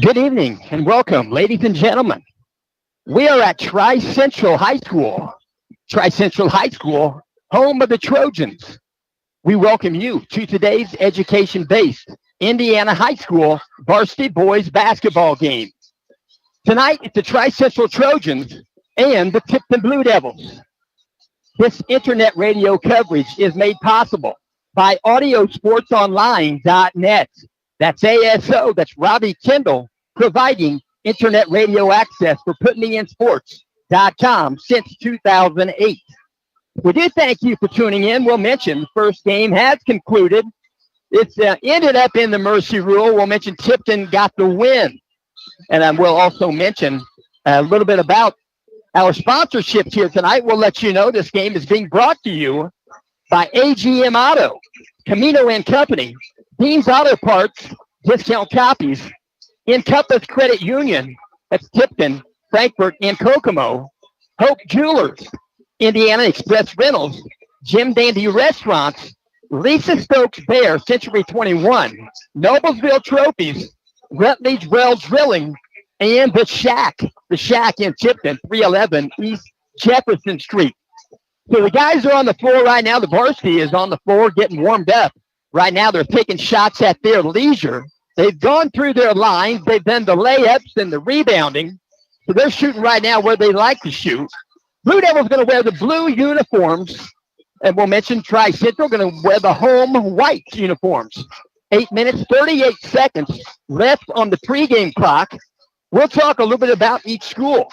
Good evening and welcome, ladies and gentlemen. We are at Tri-Central High School. Tri-Central High School, home of the Trojans. We welcome you to today's education-based Indiana High School varsity boys basketball game. Tonight, it's the Tri-Central Trojans and the Tipton Blue Devils. This internet radio coverage is made possible by AudioSportsOnline.net. That's ASO, that's Robbie Kendall, providing internet radio access for PutMeInSports.com since 2008. We do thank you for tuning in. We'll mention the first game has concluded. It's ended up in the Mercy Rule. We'll mention Tipton got the win. And we'll also mention a little bit about our sponsorships here tonight. We'll let you know this game is being brought to you by AGM Auto, Camino and Company, Dean's Auto Parts, Discount Copies, Encompass Credit Union, that's Tipton, Frankfort, and Kokomo, Hope Jewelers, Indiana Express Rentals, Jim Dandy Restaurants, Lisa Stokes Bear, Century 21, Noblesville Trophies, Rutledge Well Drilling, and The Shack in Tipton, 311 East Jefferson Street. So the guys are on the floor right now. The varsity is on the floor getting warmed up. Right now they're taking shots at their leisure. They've gone through their lines. They've done the layups and the rebounding. So they're shooting right now where they like to shoot. Blue Devils going to wear the blue uniforms. And we'll mention Tri-Central going to wear the home white uniforms. 8 minutes, 38 seconds left on the pregame clock. We'll talk a little bit about each school.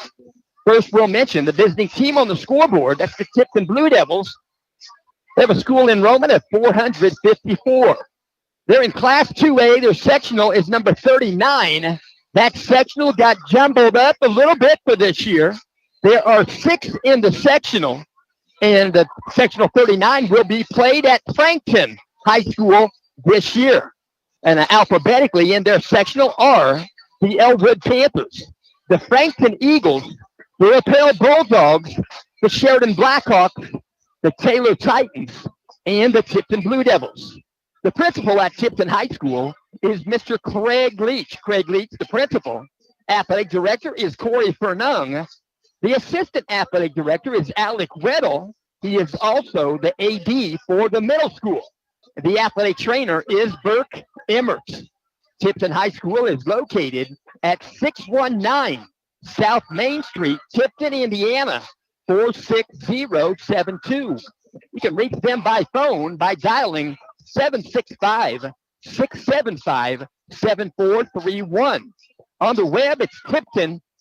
First, we'll mention the visiting team on the scoreboard. That's the Tipton Blue Devils. They have a school enrollment of 454. They're in Class 2A. Their sectional is number 39. That sectional got jumbled up a little bit for this year. There are 6 in the sectional, and the sectional 39 will be played at Frankton High School this year. And alphabetically in their sectional are the Elwood Panthers, the Frankton Eagles, the Rappel Bulldogs, the Sheridan Blackhawks, the Taylor Titans, and the Tipton Blue Devils. The principal at Tipton High School is Mr. Craig Leach. Craig Leach, the principal. Athletic director is Corey Fernung. The assistant athletic director is Alec Weddle. He is also the AD for the middle school. The athletic trainer is Burke Emmerts. Tipton High School is located at 619 South Main Street, Tipton, Indiana, 46072. You can reach them by phone by dialing 765-675-7431. On the web, it's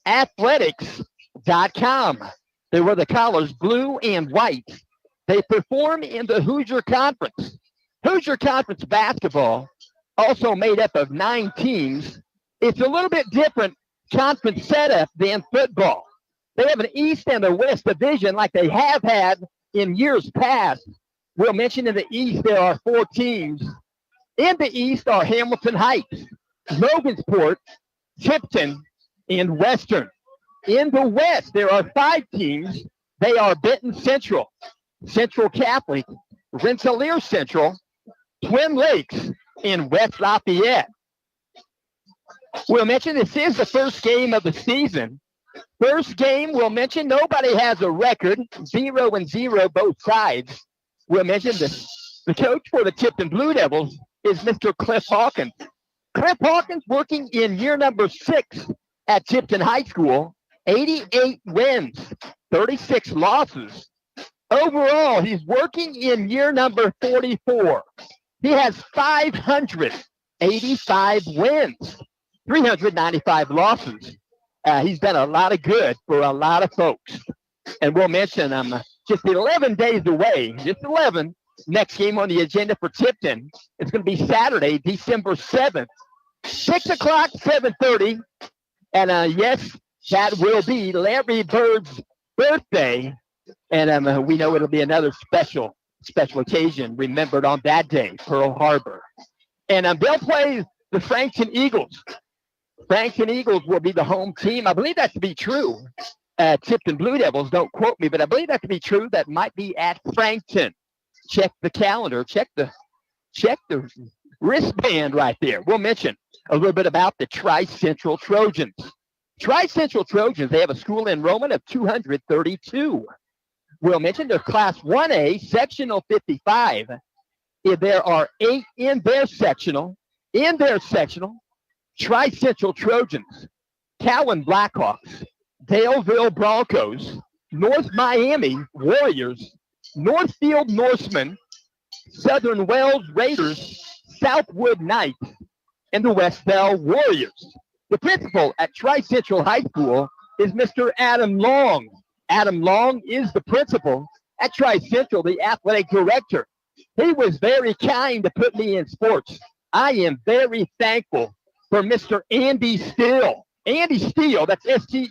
TiptonAthletics.com. They wear the collars blue and white. They perform in the Hoosier Conference. Hoosier Conference basketball, also made up of 9 teams. It's a little bit different conference setup than football. They have an East and a West division like they have had in years past. We'll mention in the East there are 4 teams. In the East are Hamilton Heights, Logansport, Tipton, and Western. In the West there are 5 teams. They are Benton Central, Central Catholic, Rensselaer Central, Twin Lakes, and West Lafayette. We'll mention this is the first game of the season. First game, we'll mention nobody has a record, 0-0 both sides. We'll mention the coach for the Tipton Blue Devils is Mr. Cliff Hawkins. Cliff Hawkins working in year number 6 at Tipton High School, 88 wins, 36 losses. Overall, he's working in year number 44. He has 585 wins, 395 losses. He's done a lot of good for a lot of folks. And we'll mention just 11 days away, just 11. Next game on the agenda for Tipton. It's going to be Saturday, December 7th, 6 o'clock, 7:30. And yes, that will be Larry Bird's birthday. And we know it'll be another special occasion remembered on that day, Pearl Harbor. And they'll play the Frankton Eagles. Frankton Eagles will be the home team. I believe that to be true. Tipton Blue Devils, don't quote me, but I believe that to be true. That might be at Frankton. Check the calendar. Check the wristband right there. We'll mention a little bit about the Tri-Central Trojans. Tri-Central Trojans, they have a school enrollment of 232. We'll mention their Class 1A, Sectional 55. There are 8 in their sectional. Tri-Central Trojans, Cowan Blackhawks, Daleville Broncos, North Miami Warriors, Northfield Norsemen, Southern Wales Raiders, Southwood Knights, and the West Bell Warriors. The principal at Tri-Central High School is Mr. Adam Long. Adam Long is the principal at Tri-Central, the athletic director. He was very kind to put me in sports. I am very thankful for Mr. Andy Steele. Andy Steele, that's Steele.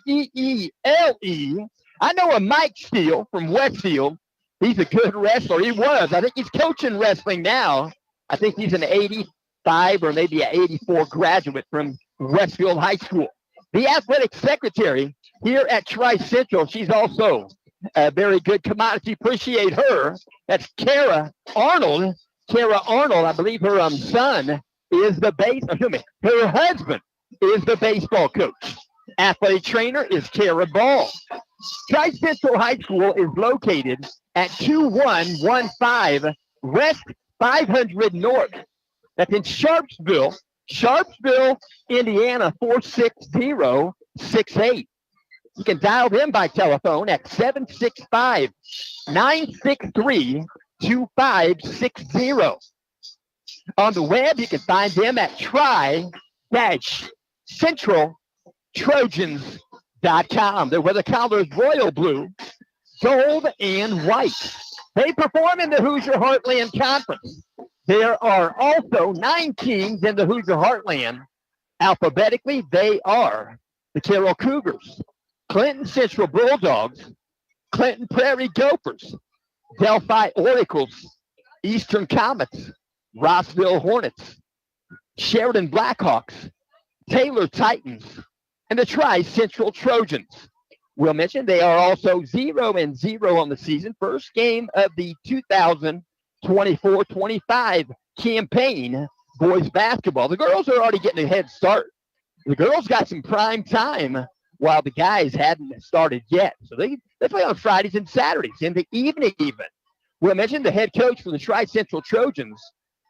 I know a Mike Steele from Westfield. He's a good wrestler. He was. I think he's coaching wrestling now. I think he's an 85 or maybe an 84 graduate from Westfield High School. The athletic secretary here at Tri-Central, she's also a very good commodity. Appreciate her. That's Kara Arnold. Kara Arnold, I believe her son is her husband is the baseball coach. Athletic trainer is Kara Ball. Tri-Central High School is located at 2115 West 500 North. That's in Sharpsville, Indiana 46068. You can dial them by telephone at 765-963-2560. On the web, you can find them at tri-centraltrojans.com. Their weather color is royal blue, gold, and white. They perform in the Hoosier Heartland Conference. There are also 9 teams in the Hoosier Heartland. Alphabetically, they are the Carroll Cougars, Clinton Central Bulldogs, Clinton Prairie Gophers, Delphi Oracles, Eastern Comets, Rossville Hornets, Sheridan Blackhawks, Taylor Titans, and the Tri-Central Trojans. We'll mention they are also 0-0 on the season. First game of the 2024-25 campaign, boys basketball. The girls are already getting a head start. The girls got some prime time while the guys hadn't started yet. So they play on Fridays and Saturdays in the evening even. We'll mention the head coach for the Tri-Central Trojans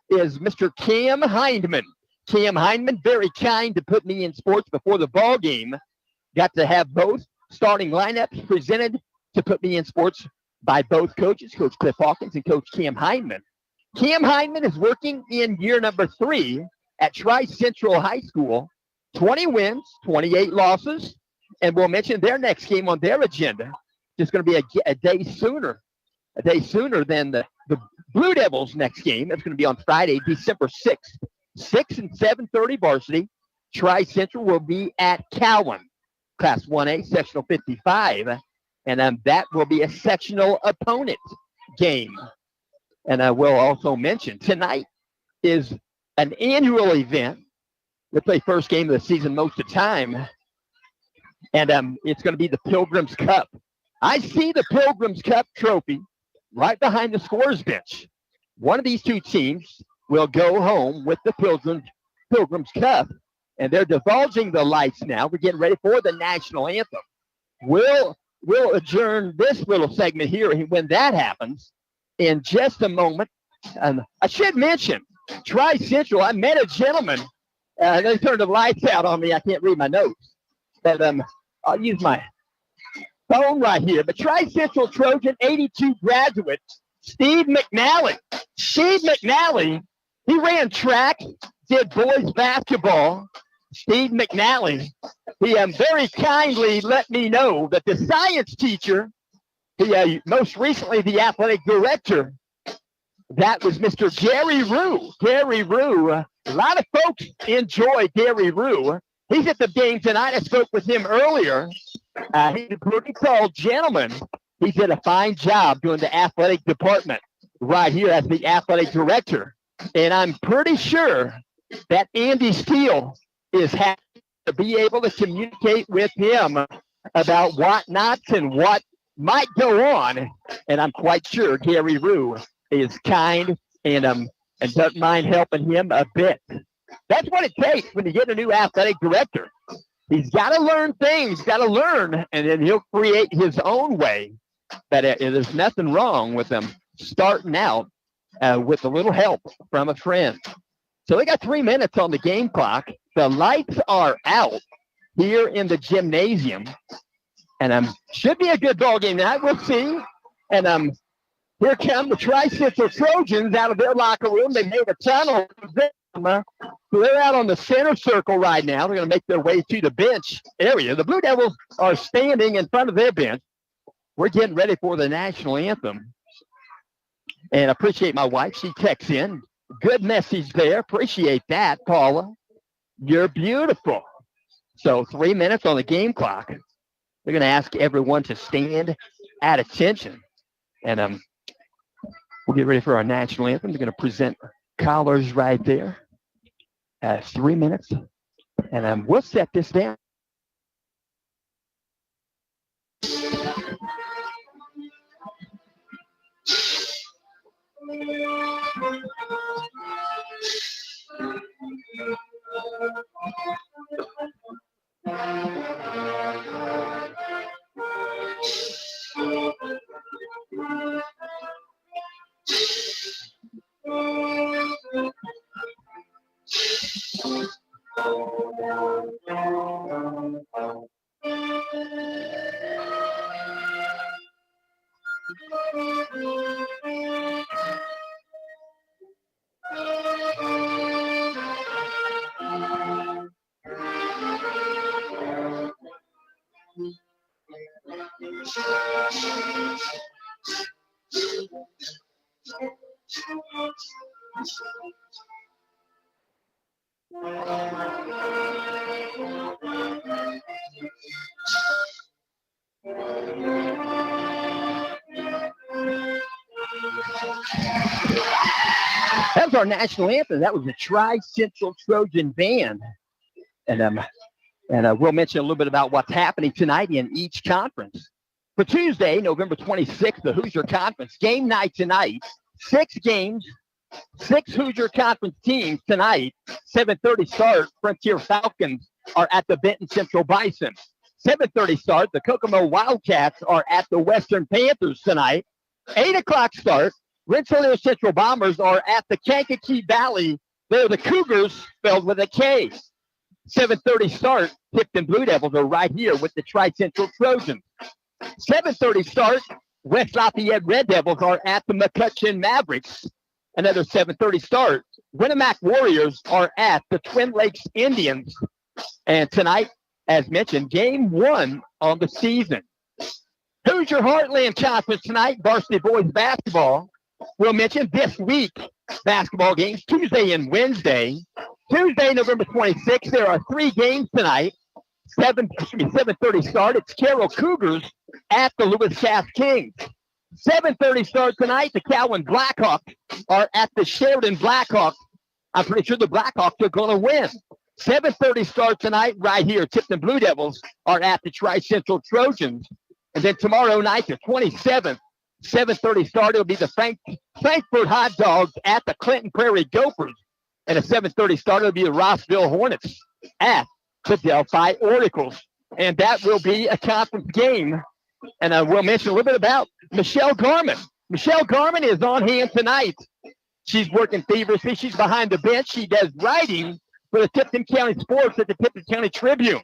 is Mr. Cam Hindman. Cam Hindman, very kind to put me in sports before the ball game. Got to have both starting lineups presented to put me in sports by both coaches, Coach Cliff Hawkins and Coach Cam Hindman. Cam Hindman is working in year number 3 at Tri-Central High School. 20 wins, 28 losses. And we'll mention their next game on their agenda is going to be a day sooner than the Blue Devils' next game. It's going to be on Friday, December 6th. 6 and 7:30 varsity. Tri-Central will be at Cowan, Class 1A, Sectional 55. And that will be a sectional opponent game. And I will also mention tonight is an annual event. We play first game of the season most of the time. And it's going to be the Pilgrims Cup. I see the Pilgrims Cup trophy right behind the scorer's bench. One of these two teams will go home with the Pilgrims Cup. And they're divulging the lights now. We're getting ready for the national anthem. We'll adjourn this little segment here when that happens in just a moment. I should mention, Tri-Central, I met a gentleman. They turned the lights out on me. I can't read my notes. But I'll use my phone right here. But Tri-Central Trojan 82 graduate, Steve McNally. Steve McNally, he ran track, did boys basketball. Steve McNally, he very kindly let me know that the science teacher, most recently the athletic director, that was Mr. Gary Rue. Gary Rue, a lot of folks enjoy Gary Rue. He's at the game tonight. I spoke with him earlier. He's a pretty tall gentleman. He did a fine job doing the athletic department right here as the athletic director. And I'm pretty sure that Andy Steele is happy to be able to communicate with him about what not and what might go on. And I'm quite sure Gary Rue is kind and and doesn't mind helping him a bit. That's what it takes when you get a new athletic director. He's got to learn things, got to learn, and then he'll create his own way. But there's nothing wrong with him starting out with a little help from a friend. So we got 3 minutes on the game clock. The lights are out here in the gymnasium, and should be a good ball game tonight. We'll see. And here come the Tri-Central Trojans out of their locker room. They made a tunnel. So they're out on the center circle right now. They're going to make their way to the bench area. The Blue Devils are standing in front of their bench. We're getting ready for the national anthem. And I appreciate my wife. She texts in. Good message there. Appreciate that, Paula. You're beautiful. So 3 minutes on the game clock. They're going to ask everyone to stand at attention. And we'll get ready for our national anthem. They're going to present collars right there. 3 minutes. And we'll set this down. That was our national anthem. That was the Tri-Central Trojan Band. And we'll mention a little bit about what's happening tonight in each conference. For Tuesday, November 26th, the Hoosier Conference game night tonight. 6 games, 6 Hoosier Conference teams tonight. 7:30 start. Frontier Falcons are at the Benton Central Bison. 7:30 start. The Kokomo Wildcats are at the Western Panthers tonight. 8 o'clock start. Rensselaer Central Bombers are at the Kankakee Valley. They're the Cougars, spelled with a K. 7:30 start. Tipton Blue Devils are right here with the Tri-Central Trojans. 7:30 start. West Lafayette Red Devils are at the McCutcheon Mavericks. Another 7:30 start. Winnemac Warriors are at the Twin Lakes Indians. And tonight, as mentioned, game 1 on the season. Hoosier Heartland Conference tonight, varsity boys basketball. We'll mention this week basketball games, Tuesday and Wednesday. Tuesday, November 26th, there are 3 games tonight. 7:30 start. It's Carroll Cougars at the Lewis Cass Kings. 7:30 start tonight. The Cowan Blackhawks are at the Sheridan Blackhawks. I'm pretty sure the Blackhawks are going to win. 7:30 start tonight right here. Tipton Blue Devils are at the Tri-Central Trojans. And then tomorrow night, the 27th, 7:30 start. It'll be the Frankfurt Hot Dogs at the Clinton Prairie Gophers. And a 7:30 start. It'll be the Rossville Hornets at the Delphi Oracles. And that will be a conference game. And we'll mention a little bit about Michelle Garman. Michelle Garman is on hand tonight. She's working feverishly. She's behind the bench. She does writing for the Tipton County Sports at the Tipton County Tribune.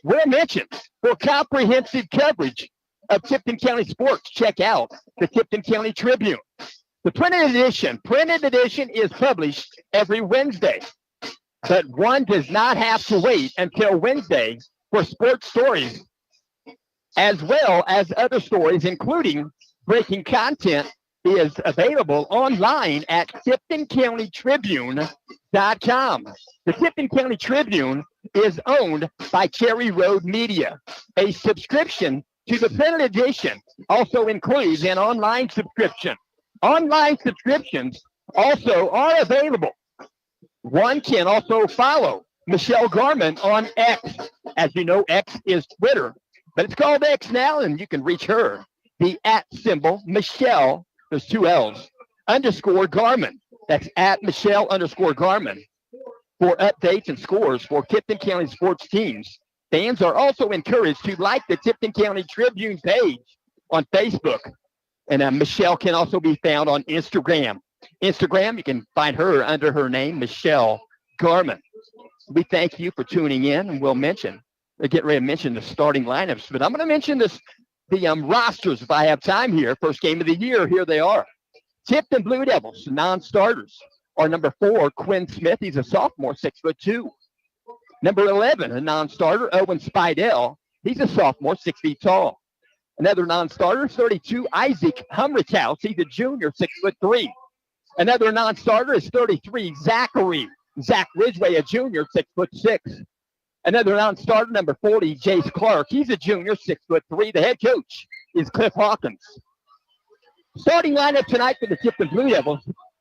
We'll mention for comprehensive coverage of Tipton County Sports, check out the Tipton County Tribune. The printed edition is published every Wednesday, but one does not have to wait until Wednesday for sports stories, as well as other stories, including breaking content, is available online at TiptonCountyTribune.com. The Tipton County Tribune is owned by Cherry Road Media. A subscription to the printed edition also includes an online subscription. Online subscriptions also are available. One can also follow Michelle Garman on X. As you know, X is Twitter, but it's called X now, and you can reach her. The @ Michelle, there's 2 L's, _ Garman. That's at Michelle_Garman for updates and scores for Tipton County sports teams. Fans are also encouraged to like the Tipton County Tribune page on Facebook. And Michelle can also be found on Instagram. Instagram, you can find her under her name, Michelle Garman. We thank you for tuning in, and we'll get ready to mention the starting lineups. But I'm going to mention the rosters if I have time here. First game of the year, here they are. Tipton Blue Devils, non-starters, are number 4, Quinn Smith. He's a sophomore, 6'2". Number 11, a non-starter, Owen Spidell. He's a sophomore, 6 feet tall. Another non-starter, 32, Isaac Humrichhouse. He's a junior, 6'3". Another non-starter is 33, Zach Ridgway, a junior, 6'6". Another non-starter, number 40, Jace Clark. He's a junior, 6'3". The head coach is Cliff Hawkins. Starting lineup tonight for the Tipton Blue Devils.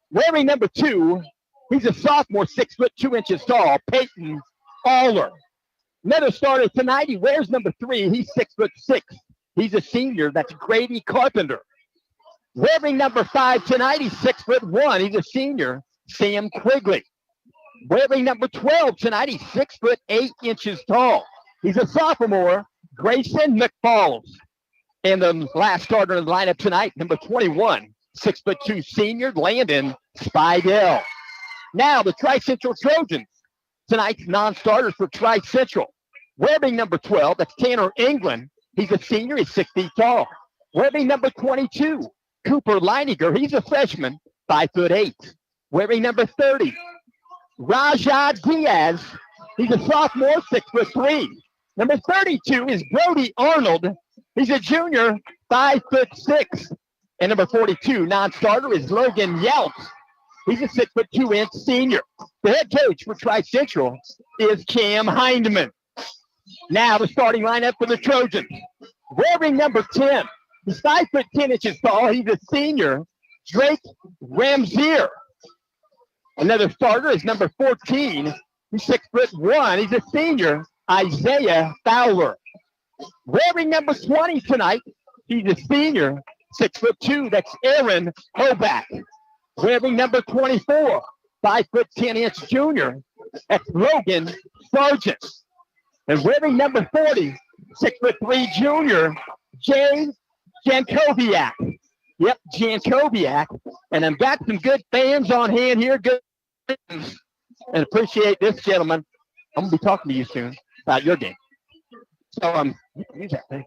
Wearing number 2, he's a sophomore, 6'2" tall, Peyton Aller. Another starter tonight, he wears number 3. He's 6'6". He's a senior. That's Grady Carpenter. Wearing number 5 tonight, he's 6'1". He's a senior, Sam Quigley. Wearing number 12 tonight, he's 6'8" tall. He's a sophomore, Grayson McFalls. And the last starter in the lineup tonight, number 21, 6'2" senior, Landon Spidell. Now the Tri-Central Trojans. Tonight's non-starters for Tri-Central. Wearing number 12, that's Tanner England. He's a senior, he's 6 feet tall. Wearing number 22, Cooper Leininger. He's a freshman, 5'8". Wearing number 30, Rajah Diaz. He's a sophomore, 6'3". Number 32 is Brody Arnold. He's a junior, 5'6". And number 42, non-starter, is Logan Younts. He's a 6'2" senior. The head coach for Tri-Central is Cam Hindman. Now the starting lineup for the Trojans. Wearing number 10, he's 5'10" tall. He's a senior, Drake Ramsier. Another starter is number 14. He's 6'1". He's a senior, Isaiah Fowler. Wearing number 20 tonight, he's a senior, 6'2". That's Aaron Hoback. Wearing number 24, 5'10" junior, that's Logan Sargent. And wearing number 40, 6'3" junior, Jay Jankoviak. Yep, Jankoviak. And I've got some good fans on hand here. Good fans. And appreciate this, gentlemen. I'm going to be talking to you soon about your game. So, use that thing.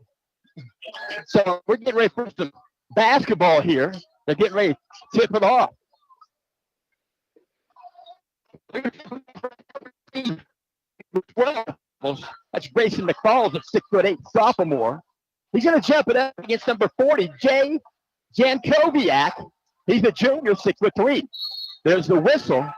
So, we're getting ready for some basketball here. They're getting ready to tip it off. That's Grayson McFalls at 6'8", sophomore. He's going to jump it up against number 40, Jay Jankoviak. He's a junior, 6'3". There's the whistle.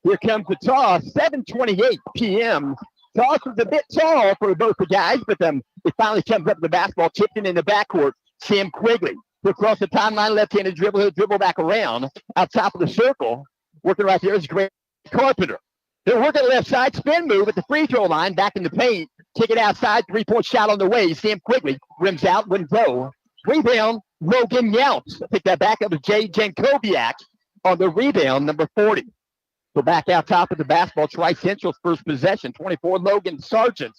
Here comes the toss, 7:28 p.m. Toss was a bit tall for both the guys, but it finally comes up the basketball, tipped in the backcourt. Sam Quigley across the timeline, left-handed dribble. He'll dribble back around out top of the circle. Working right there is Greg Carpenter. They'll work at the left side, spin move at the free throw line, back in the paint. Kick it outside, three-point shot on the way. Sam Quigley rims out, wouldn't go. Rebound, Logan Younts. Pick that back up with Jay Jankoviak on the rebound, number 40. So back out top of the basketball, Tri-Central's first possession, 24, Logan Sargent.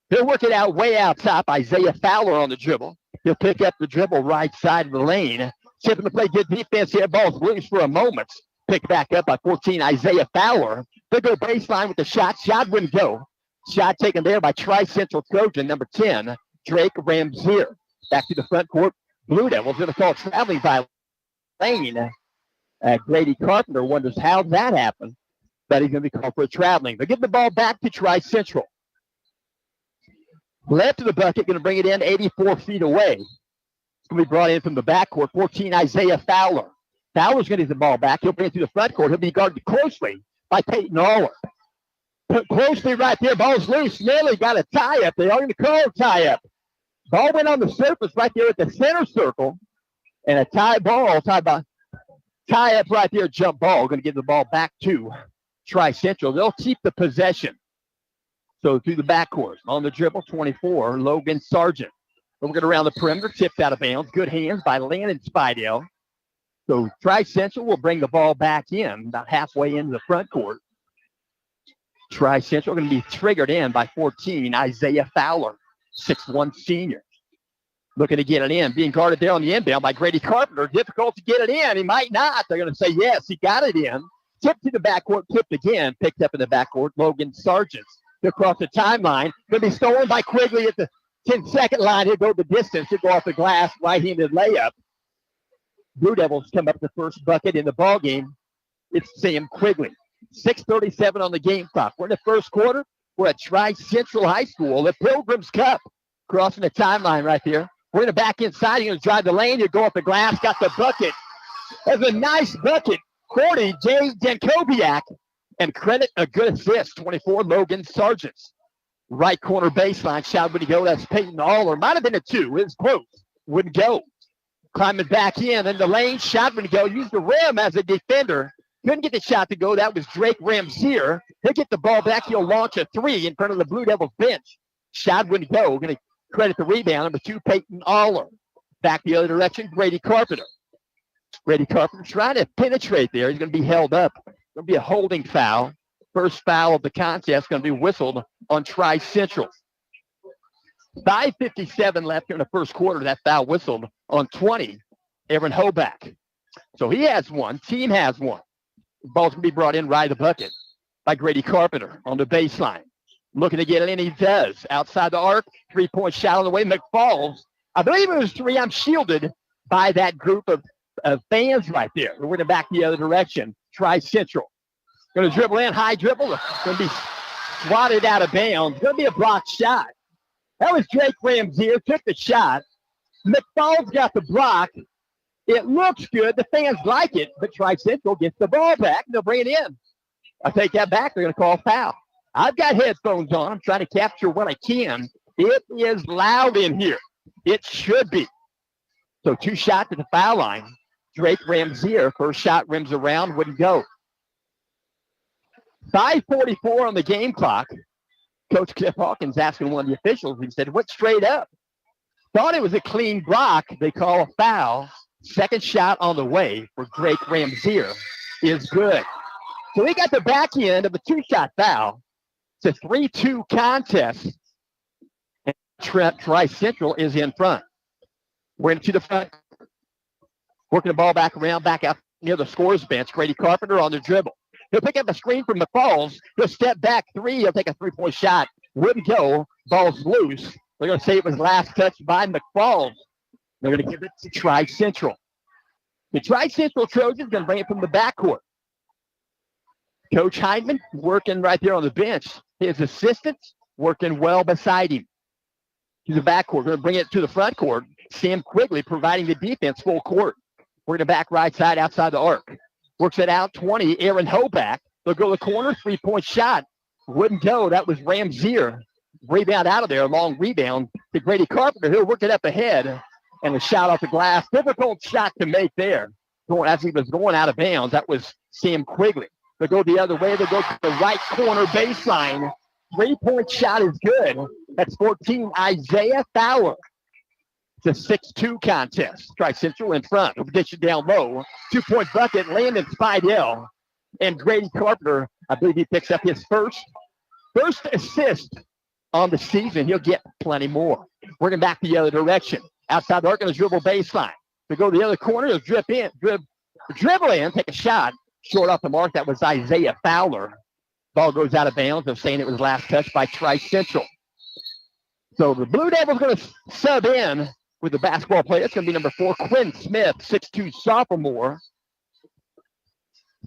He'll work it out way out top, Isaiah Fowler on the dribble. He'll pick up the dribble right side of the lane. Tipping to play good defense here. Ball's loose for a moment. Picked back up by 14, Isaiah Fowler. They'll go baseline with the shot. Shot wouldn't go. Shot taken there by Tri-Central Trojan, number 10, Drake Ramsier. Back to the front court. Blue Devils going to call traveling by lane. Grady Carpenter wonders how that happened, but he's going to be called for a traveling. They'll give the ball back to Tri-Central. Left of the bucket, going to bring it in 84 feet away. It's going to be brought in from the backcourt. 14, Isaiah Fowler. Fowler's going to get the ball back. He'll bring it to the front court. He'll be guarded closely by Peyton Aller. Put closely right there. Ball's loose. Nearly got a tie-up. They are going to call a tie-up. Ball went on the surface right there at the center circle. And a tie-up right there, jump ball. Going to give the ball back to Tri-Central. They'll keep the possession. So through the backcourt, on the dribble, 24, Logan Sargent. We're going around the perimeter, tipped out of bounds. Good hands by Landon Spidell. So Tri-Central will bring the ball back in about halfway into the front court. Tri-Central going to be triggered in by 14, Isaiah Fowler, 6'1 senior. Looking to get it in, being guarded there on the inbound by Grady Carpenter. Difficult to get it in. He might not. They're going to say yes, he got it in. Tipped to the backcourt, tipped again, picked up in the backcourt. Logan Sargent across the timeline. Going to be stolen by Quigley at the 10-second line. He'll go the distance. He'll go off the glass, right-handed layup. Blue Devils come up with the first bucket in the ball game. It's Sam Quigley. 6:37 on the game clock. We're in the first quarter. We're at Tri-Central High School, the Pilgrims Cup. Crossing the timeline right there. We're going to back inside. You're going to drive the lane. You go off the glass. Got the bucket. That's a nice bucket. 40, Jay Jankowiak. And credit a good assist. 24, Logan Sargent. Right corner baseline. Shot wouldn't go. That's Peyton Aller. Might have been a 2. It was close. Wouldn't go. Climbing back in the lane. Shot wouldn't go. Used the rim as a defender. Couldn't get the shot to go. That was Drake Ramsier. He'll get the ball back. He'll launch a 3 in front of the Blue Devils bench. Shot wouldn't go. Going to credit the rebound. Number 2, Peyton Aller. Back the other direction, Grady Carpenter. Grady Carpenter trying to penetrate there. He's going to be held up. Going to be a holding foul. First foul of the contest going to be whistled on Tri-Central. 5:57 left in the first quarter. That foul whistled on 20, Aaron Hoback. So he has one. Team has one. The ball's going to be brought in right of the bucket by Grady Carpenter on the baseline. Looking to get it in. He does. Outside the arc. 3-point shot on the way. McFalls. I believe it was 3. I'm shielded by that group of fans right there. We're going to back the other direction. Tri-Central. Going to dribble in. High dribble. Going to be swatted out of bounds. Going to be a blocked shot. That was Drake Ramsier. Took the shot. McFalls got the block. It looks good. The fans like it. But Tri-Central gets the ball back. They'll bring it in. I take that back. They're going to call foul. I've got headphones on. I'm trying to capture what I can. It is loud in here. It should be. So 2 shots at the foul line. Drake Ramsier, first shot rims around, wouldn't go. 5:44 on the game clock. Coach Cliff Hawkins asking one of the officials. He said, "What's straight up?" Thought it was a clean block. They call a foul. Second shot on the way for Drake Ramsier is good. So we got the back end of a 2-shot foul. It's a 3-2 contest. And Tri-Central is in front. We're into the front. Working the ball back around, back out near the scorer's bench. Grady Carpenter on the dribble. He'll pick up a screen from McFalls. He'll step back 3. He'll take a 3-point shot. Wouldn't go. Ball's loose. They're going to say it was last touched by McFalls. They're going to give it to Tri-Central. The Tri-Central Trojans going to bring it from the backcourt. Coach Heidman working right there on the bench. His assistants working well beside him. To the backcourt. Going to bring it to the front court. Sam Quigley providing the defense full court. We're going to back right side outside the arc. Works it out. 20, Aaron Hoback. They'll go to the corner. 3-point shot. Wouldn't go. That was Ramsier. Rebound out of there. Long rebound to Grady Carpenter. He'll work it up ahead. And a shot off the glass. Difficult shot to make there. As he was going out of bounds, that was Sam Quigley. They'll go the other way. They'll go to the right corner baseline. 3-point shot is good. That's 14, Isaiah Fowler. It's a 6-2 contest. Tri-Central in front. We'll get you down low. 2-point bucket. Landon Spidell. And Grady Carpenter, I believe he picks up his first assist on the season. He'll get plenty more. Working back the other direction. Outside the arc, going to dribble baseline. To go to the other corner, he'll dribble in, take a shot. Short off the mark. That was Isaiah Fowler. Ball goes out of bounds. They're saying it was last touched by Tri-Central. So the Blue Devils going to sub in with the basketball player. It's going to be number 4, Quinn Smith, 6'2 sophomore.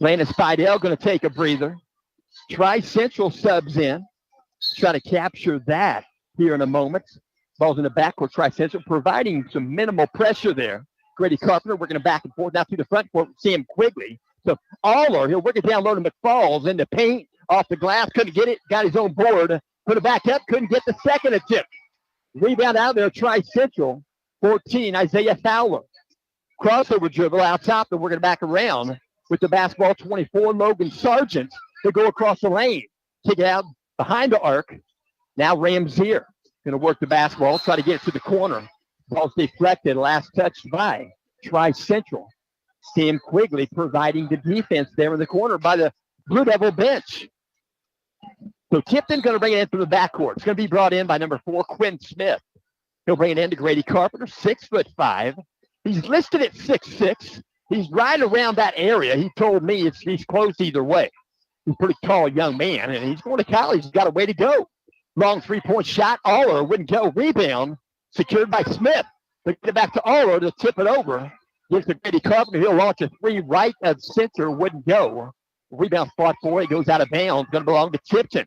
Landon Spidell going to take a breather. Tri-Central subs in. Try to capture that here in a moment. Ball's in the backcourt. Tri-Central providing some minimal pressure there. Grady Carpenter working it back and forth now to the front court. Sam Quigley. So Aller, he'll work it down low to McFalls in the paint. Off the glass. Couldn't get it. Got his own board. Put it back up. Couldn't get the second attempt. Rebound out there. Tri-Central. 14, Isaiah Fowler. Crossover dribble out top, and we're going to back around with the basketball. 24, Logan Sargent. They go across the lane. Kick it out behind the arc. Now Ramsier going to work the basketball, try to get it to the corner. Ball's deflected, last touch by Tri-Central. Sam Quigley providing the defense there in the corner by the Blue Devil bench. So Tipton going to bring it in through the backcourt. It's going to be brought in by number 4, Quinn Smith. He'll bring it in to Grady Carpenter, 6'5". He's listed at 6'6". He's right around that area. He told me he's close either way. He's a pretty tall young man, and he's going to college. He's got a way to go. Long three-point shot. Aller wouldn't go. Rebound secured by Smith. They get it back to Aller to tip it over. Gives to Grady Carpenter. He'll launch a three right of center. Wouldn't go. Rebound spot for it. Goes out of bounds. Going to belong to Tipton.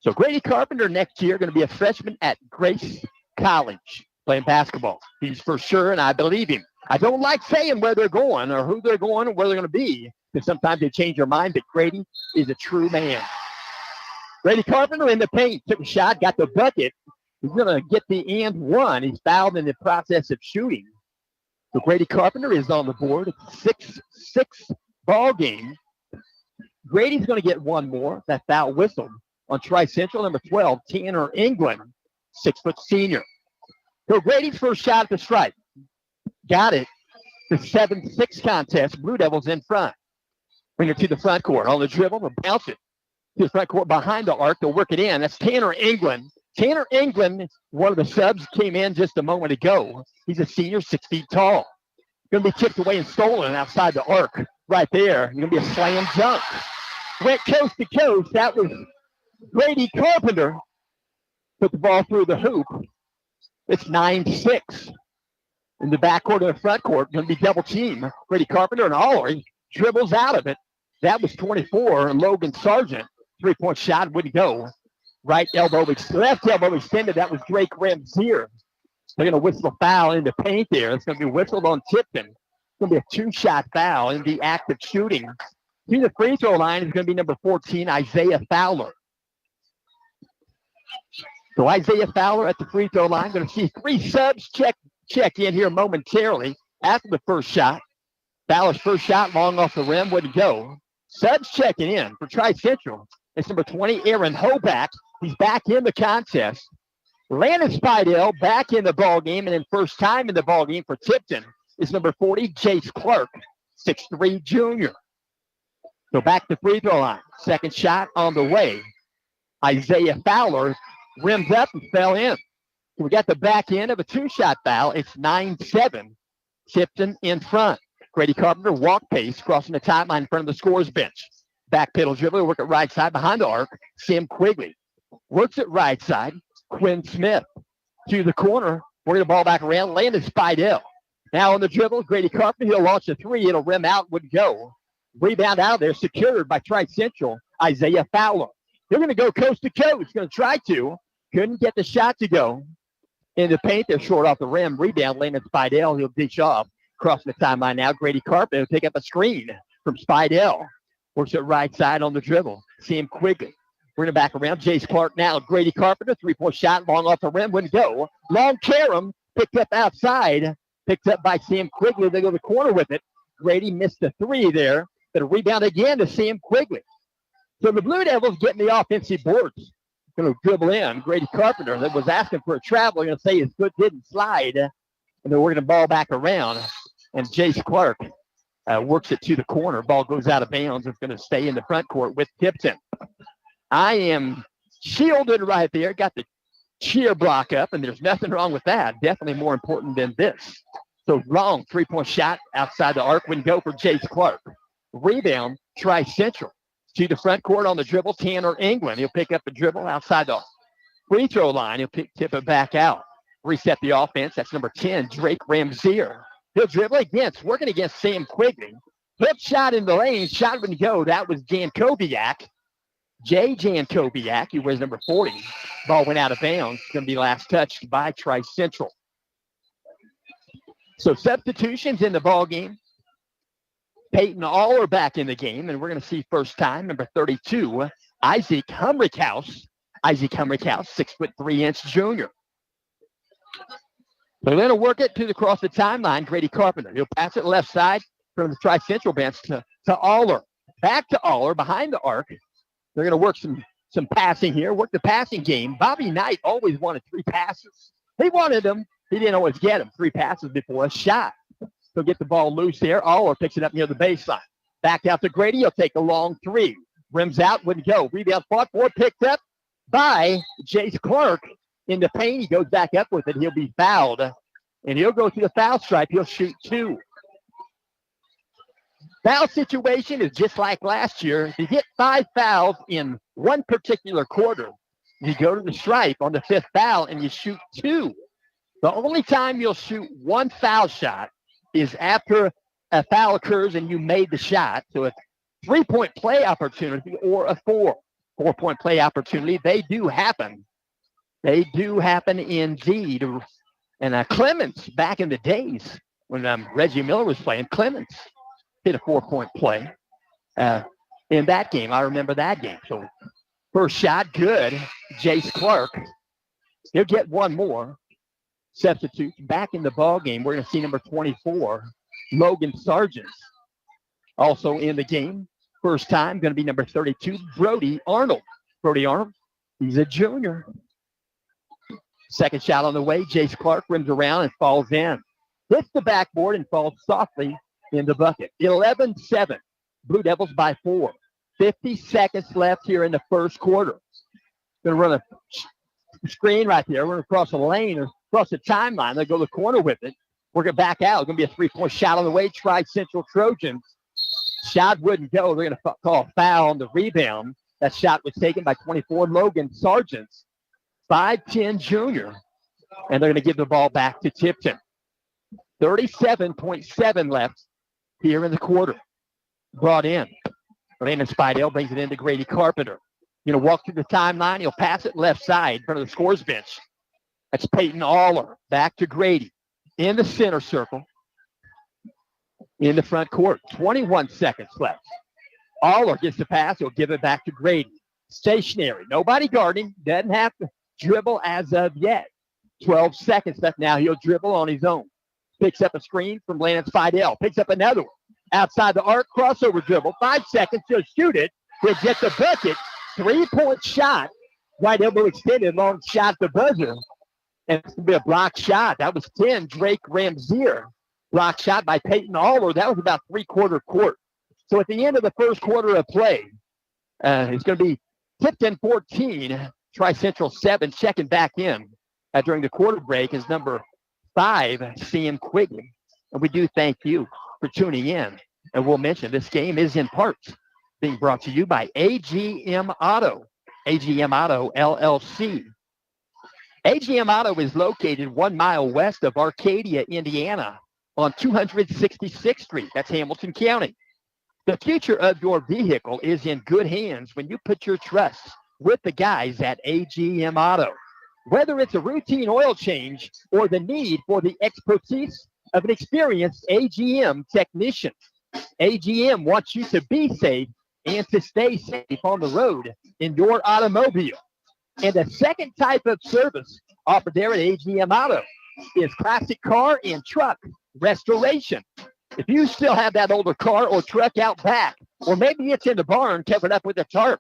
So Grady Carpenter next year going to be a freshman at Grace College playing basketball. He's for sure, and I believe him. I don't like saying where they're going or who they're going or where they're going to be, because sometimes they change their mind, but Grady is a true man. Grady Carpenter in the paint, took a shot, got the bucket. He's going to get the and one. He's fouled in the process of shooting. So Grady Carpenter is on the board. It's a 6-6 ball game. Grady's going to get one more. That foul whistled on Tri-Central, number 12, Tanner England, 6-foot senior. So Grady's first shot at the stripe. Got it. The 7-6 contest. Blue Devils in front. Bring it to the front court. On the dribble, they'll bounce it to the front court behind the arc. They'll work it in. That's Tanner England. Tanner England, one of the subs, came in just a moment ago. He's a senior, 6 feet tall. Going to be tipped away and stolen outside the arc. Right there. Going to be a slam dunk. Went coast to coast. That was Grady Carpenter. Put the ball through the hoop. It's 9-6. In the backcourt and the front court, going to be double team. Grady Carpenter and Aller dribbles out of it. That was 24. And Logan Sargent, 3-point shot, wouldn't go. Right elbow, left elbow extended. That was Drake Ramzier. They're going to whistle a foul in the paint there. It's going to be whistled on Tipton. It's going to be a 2-shot foul in the act of shooting. To the free throw line is going to be number 14, Isaiah Fowler. So Isaiah Fowler at the free throw line. Going to see 3 subs check in here momentarily after the first shot. Fowler's first shot long off the rim wouldn't go. Subs checking in for Tri-Central. It's number 20, Aaron Hoback. He's back in the contest. Landon Spidell back in the ball game, and then first time in the ball game for Tipton is number 40, Jace Clark, 6'3" junior. So back to free throw line. Second shot on the way. Isaiah Fowler rims up and fell in. So we got the back end of a 2-shot foul. It's 9-7. Tipton in front. Grady Carpenter walk pace crossing the timeline in front of the scorer's bench. Back pedal dribble, work it right side behind the arc. Sam Quigley works it right side. Quinn Smith to the corner. Working the ball back around. Landon Spidell. Now on the dribble, Grady Carpenter. He'll launch a 3. It'll rim out, would go. Rebound out of there, secured by Tri-Central, Isaiah Fowler. They're going to go coast to coast. Going to try to. Couldn't get the shot to go. In the paint, they're short off the rim. Rebound, Landon Spidell. He'll dish off. Crossing the timeline now. Grady Carpenter will pick up a screen from Spidell. Works it right side on the dribble. Sam Quigley. Bring it back around. Jace Clark now. Grady Carpenter. 3-point shot. Long off the rim. Wouldn't go. Long carom. Picked up outside. Picked up by Sam Quigley. They go to the corner with it. Grady missed the 3 there. But a rebound again to Sam Quigley. So the Blue Devils getting the offensive boards. Going to dribble in. Grady Carpenter that was asking for a travel. Going to say his foot didn't slide. And they're working the ball back around. And Jace Clark works it to the corner. Ball goes out of bounds. It's going to stay in the front court with Tipton. I am shielded right there. Got the cheer block up, and there's nothing wrong with that. Definitely more important than this. So long 3-point shot outside the arc. Wouldn't go for Jace Clark. Rebound, Tri-Central. To the front court on the dribble, Tanner England. He'll pick up the dribble outside the free throw line. He'll tip it back out. Reset the offense. That's number 10, Drake Ramzier. He'll dribble against, working against Sam Quigley. Flip shot in the lane. Shot wouldn't go. That was Jankowiak. Jankowiak. He wears number 40. Ball went out of bounds. It's going to be last touched by Tri-Central. So substitutions in the ball game. Peyton Aller back in the game, and we're going to see first time, number 32, Isaac Humrickhouse. Isaac Humrickhouse, 6'3" junior. They're going to work it to across the timeline. Grady Carpenter. He'll pass it left side from the Tri-Central bench to Aller. Back to Aller behind the arc. They're going to work some passing here, work the passing game. Bobby Knight always wanted 3 passes. He wanted them. He didn't always get them. 3 passes before a shot. He'll get the ball loose there. Aller picks it up near the baseline. Back out to Grady. He'll take a long three. Rims out, wouldn't go. Rebound fought for, picked up by Jace Clark in the paint. He goes back up with it. He'll be fouled. And he'll go through the foul stripe. He'll shoot two. Foul situation is just like last year. If you get 5 fouls in one particular quarter, you go to the stripe on the 5th foul and you shoot 2. The only time you'll shoot 1 foul shot is after a foul occurs and you made the shot. So a 3-point play opportunity or a 4-point play opportunity, they do happen. They do happen indeed. And Clemens, back in the days when Reggie Miller was playing, Clemens hit a 4-point play in that game. I remember that game. So first shot, good. Jace Clark. He'll get one more. Substitute back in the ball game. We're going to see number 24, Logan Sargent, also in the game. First time, going to be number 32, Brody Arnold. Brody Arnold, he's a junior. Second shot on the way. Jace Clark rims around and falls in. Hits the backboard and falls softly in the bucket. 11-7. Blue Devils by 4. 50 seconds left here in the first quarter. Going to run a screen right there. We're going to cross a lane or across the timeline. They'll go to the corner with it. We're going to back out. It's going to be a 3-point shot on the way. Try Central Trojans. Shot wouldn't go. They're going to call a foul on the rebound. That shot was taken by 24 Logan Sargent, 5'10" junior. And they're going to give the ball back to Tipton. 37.7 left here in the quarter. Brought in. Landon Spidell brings it into Grady Carpenter. Going to walk through the timeline. He'll pass it left side in front of the scores bench. That's Peyton Aller. Back to Grady. In the center circle. In the front court. 21 seconds left. Aller gets the pass. He'll give it back to Grady. Stationary. Nobody guarding. Doesn't have to dribble as of yet. 12 seconds left now. He'll dribble on his own. Picks up a screen from Landon Spidell. Picks up another one. Outside the arc. Crossover dribble. 5 seconds. He'll shoot it. He'll get the bucket. 3-point shot. Right elbow extended. Long shot the buzzer. And it's going to be a block shot. That was 10. Drake Ramzier. Block shot by Peyton Aller. That was about 3/4 court. So at the end of the first quarter of play, it's going to be Tipton 14, Tri-Central 7. Checking back in during the quarter break is number 5, Sam Quigley. And we do thank you for tuning in. And we'll mention this game is in part being brought to you by AGM Auto. AGM Auto LLC. AGM Auto is located 1 mile west of Arcadia, Indiana, on 266th Street. That's Hamilton County. The future of your vehicle is in good hands when you put your trust with the guys at AGM Auto. Whether it's a routine oil change or the need for the expertise of an experienced AGM technician, AGM wants you to be safe and to stay safe on the road in your automobile. And the second type of service offered there at AGM Auto is classic car and truck restoration. If you still have that older car or truck out back, or maybe it's in the barn covered up with a tarp,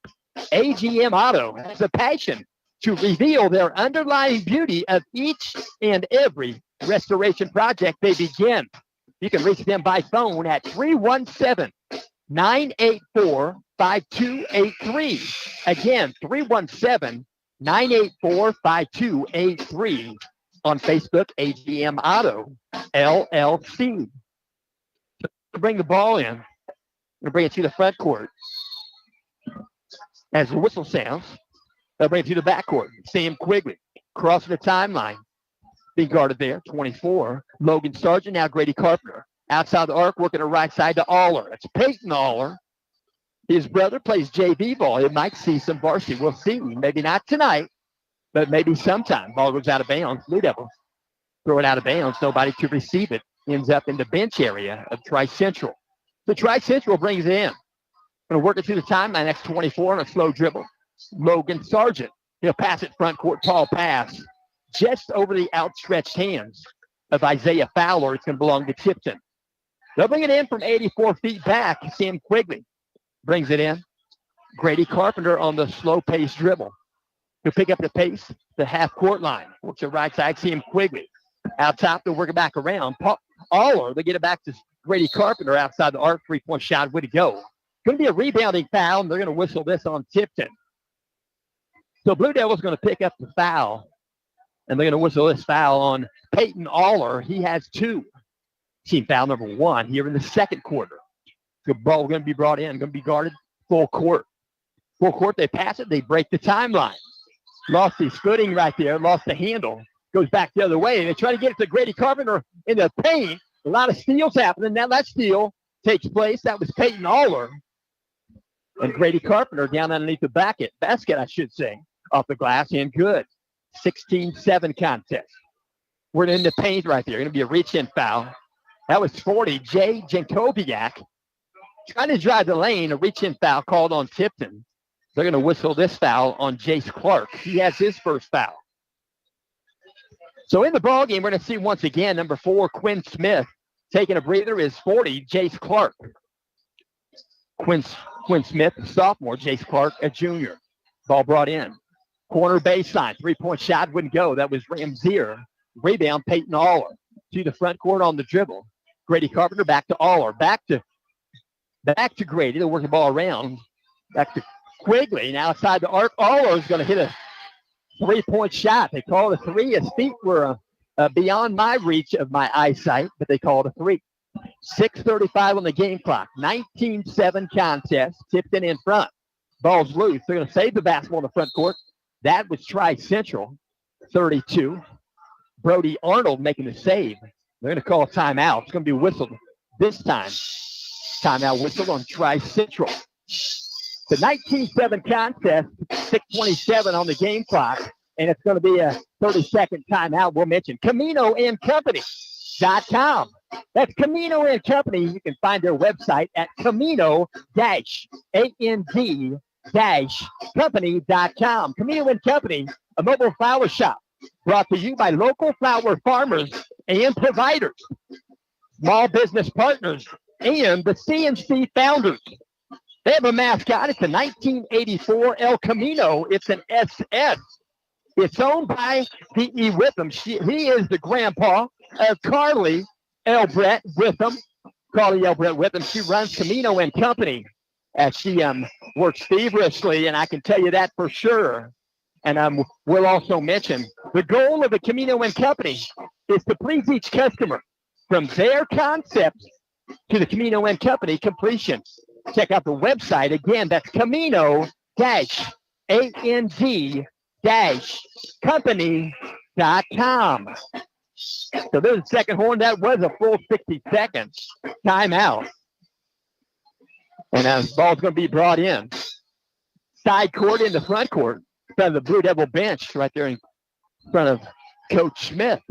AGM Auto has a passion to reveal their underlying beauty of each and every restoration project they begin. You can reach them by phone at 317-984-5283. Again, 317-984-5283. On Facebook, AGM Auto, LLC. To bring the ball in, I'm going to bring it to the front court. As the whistle sounds, they'll bring it to the back court. Sam Quigley crossing the timeline. Being guarded there, 24. Logan Sargent, now Grady Carpenter. Outside the arc, working the right side to Aller. It's Peyton Aller. His brother plays JV ball. He might see some varsity. We'll see. Maybe not tonight, but maybe sometime. Ball goes out of bounds. Blue Devils throw it out of bounds. Nobody to receive it. Ends up in the bench area of Tri-Central. So Tri-Central brings it in. Going to work it through the timeline. Next 24 on a slow dribble. Logan Sargent. He'll pass it front court. Paul pass. Just over the outstretched hands of Isaiah Fowler. It's going to belong to Tipton. They'll bring it in from 84 feet back. Sam Quigley brings it in. Grady Carpenter on the slow-paced dribble. He'll pick up the pace, the half-court line. Works the right side, Sam Quigley. Out top, they'll work it back around. Aller, they get it back to Grady Carpenter outside the arc. 3-point shot. Way to go. Going to be a rebounding foul, and they're going to whistle this on Tipton. So Blue Devils going to pick up the foul, and they're going to whistle this foul on Peyton Aller. He has 2. Team foul number 1 here in the second quarter. The ball going to be brought in, going to be guarded full court. Full court, they pass it, they break the timeline. Lost his footing right there, lost the handle. Goes back the other way. They try to get it to Grady Carpenter in the paint. A lot of steals happening. Now that steal takes place. That was Peyton Aller. And Grady Carpenter down underneath the basket, I should say, off the glass, and good. 16-7 contest. We're in the paint right there. Going to be a reach-in foul. That was 40. Jay Jankowiak trying to drive the lane. A reach-in foul called on Tipton. They're going to whistle this foul on Jace Clark. He has his first foul. So in the ball game, we're going to see once again, number 4, Quinn Smith, taking a breather is 40, Jace Clark. Quinn Smith, a sophomore, Jace Clark, a junior. Ball brought in. Corner baseline, 3-point shot wouldn't go. That was Ramzier. Rebound, Peyton Aller. To the front court on the dribble. Grady Carpenter back to Aller. Back to Grady. They'll work the ball around. Back to Quigley. And outside the arc, Aller is going to hit a 3-point shot. They called a 3. His feet were beyond my reach of my eyesight, but they called a 3. 6:35 on the game clock. 19-7 contest. Tipton in front. Ball's loose. They're going to save the basketball in the front court. That was Tri-Central. 32. Brody Arnold making the save. They're going to call a timeout. It's going to be whistled this time. Timeout whistled on Tri-Central. The 19-7 contest, 6:27 on the game clock, and it's going to be a 30-second timeout. We'll mention CaminoandCompany.com. That's Camino and Company. You can find their website at Camino-And-Company.com. Camino and Company, a mobile flower shop brought to you by local flower farmers and providers, small business partners, and the CNC founders. They have a mascot. It's a 1984 El Camino. It's an SS. It's owned by P.E. Witham. He is the grandpa of Carly Elbrett Witham. Carly Elbrett Witham. She runs Camino and Company as she works feverishly, and I can tell you that for sure. And we'll also mention the goal of the Camino and Company is to please each customer from their concept to the Camino and Company completion. Check out the website. Again, that's Camino-And-Company.com. So there's the second horn. That was a full 60 seconds. Timeout. And the ball's going to be brought in. Side court into front court. In front of the Blue Devil bench right there in front of Coach Smith.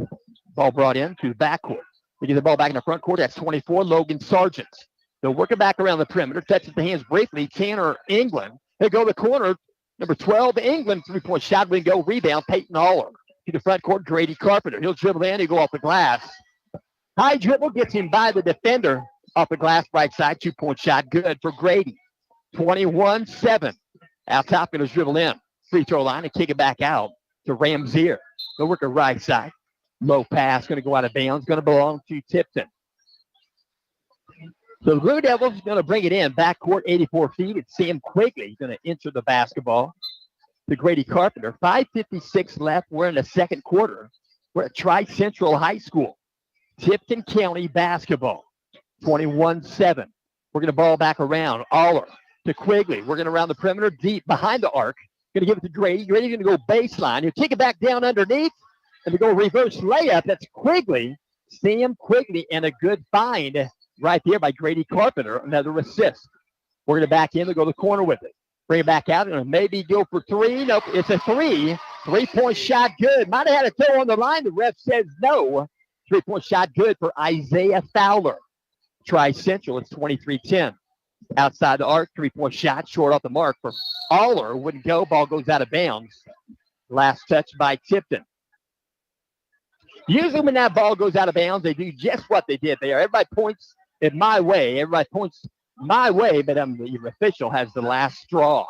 Ball brought in to the back court. We get the ball back in the front court. That's 24, Logan Sargent. They'll work it back around the perimeter. Touches the hands briefly. Tanner England. They go to the corner. Number 12, England. 3-point shot. We go. Rebound. Peyton Aller. To the front court, Grady Carpenter. He'll dribble in. He'll go off the glass. High dribble gets him by the defender. Off the glass right side. 2-point shot. Good for Grady. 21-7. Out top going to dribble in. Free throw line and kick it back out to Ramzier. They'll work the right side. Low pass. Going to go out of bounds. Going to belong to Tipton. So the Blue Devils going to bring it in. Backcourt, 84 feet. It's Sam Quigley going to enter the basketball to Grady Carpenter. 5:56 left. We're in the second quarter. We're at Tri-Central High School. Tipton County basketball. 21-7. We're going to ball back around. Aller to Quigley. We're going to round the perimeter deep behind the arc. Going to give it to Grady. Grady's going to go baseline. He'll kick it back down underneath. And we go reverse layup. That's Quigley. Sam Quigley, and a good find right there by Grady Carpenter. Another assist. We're going to back in. We'll go to the corner with it. Bring it back out. And maybe go for 3. Nope, it's a 3. 3-point shot good. Might have had a toe on the line. The ref says no. 3-point shot good for Isaiah Fowler. Tri-Central, it's 23-10. Outside the arc, 3-point shot. Short off the mark for Aller. Wouldn't go. Ball goes out of bounds. Last touch by Tipton. Usually when that ball goes out of bounds, they do just what they did there. Everybody points it my way. Everybody points my way, but the official has the last straw.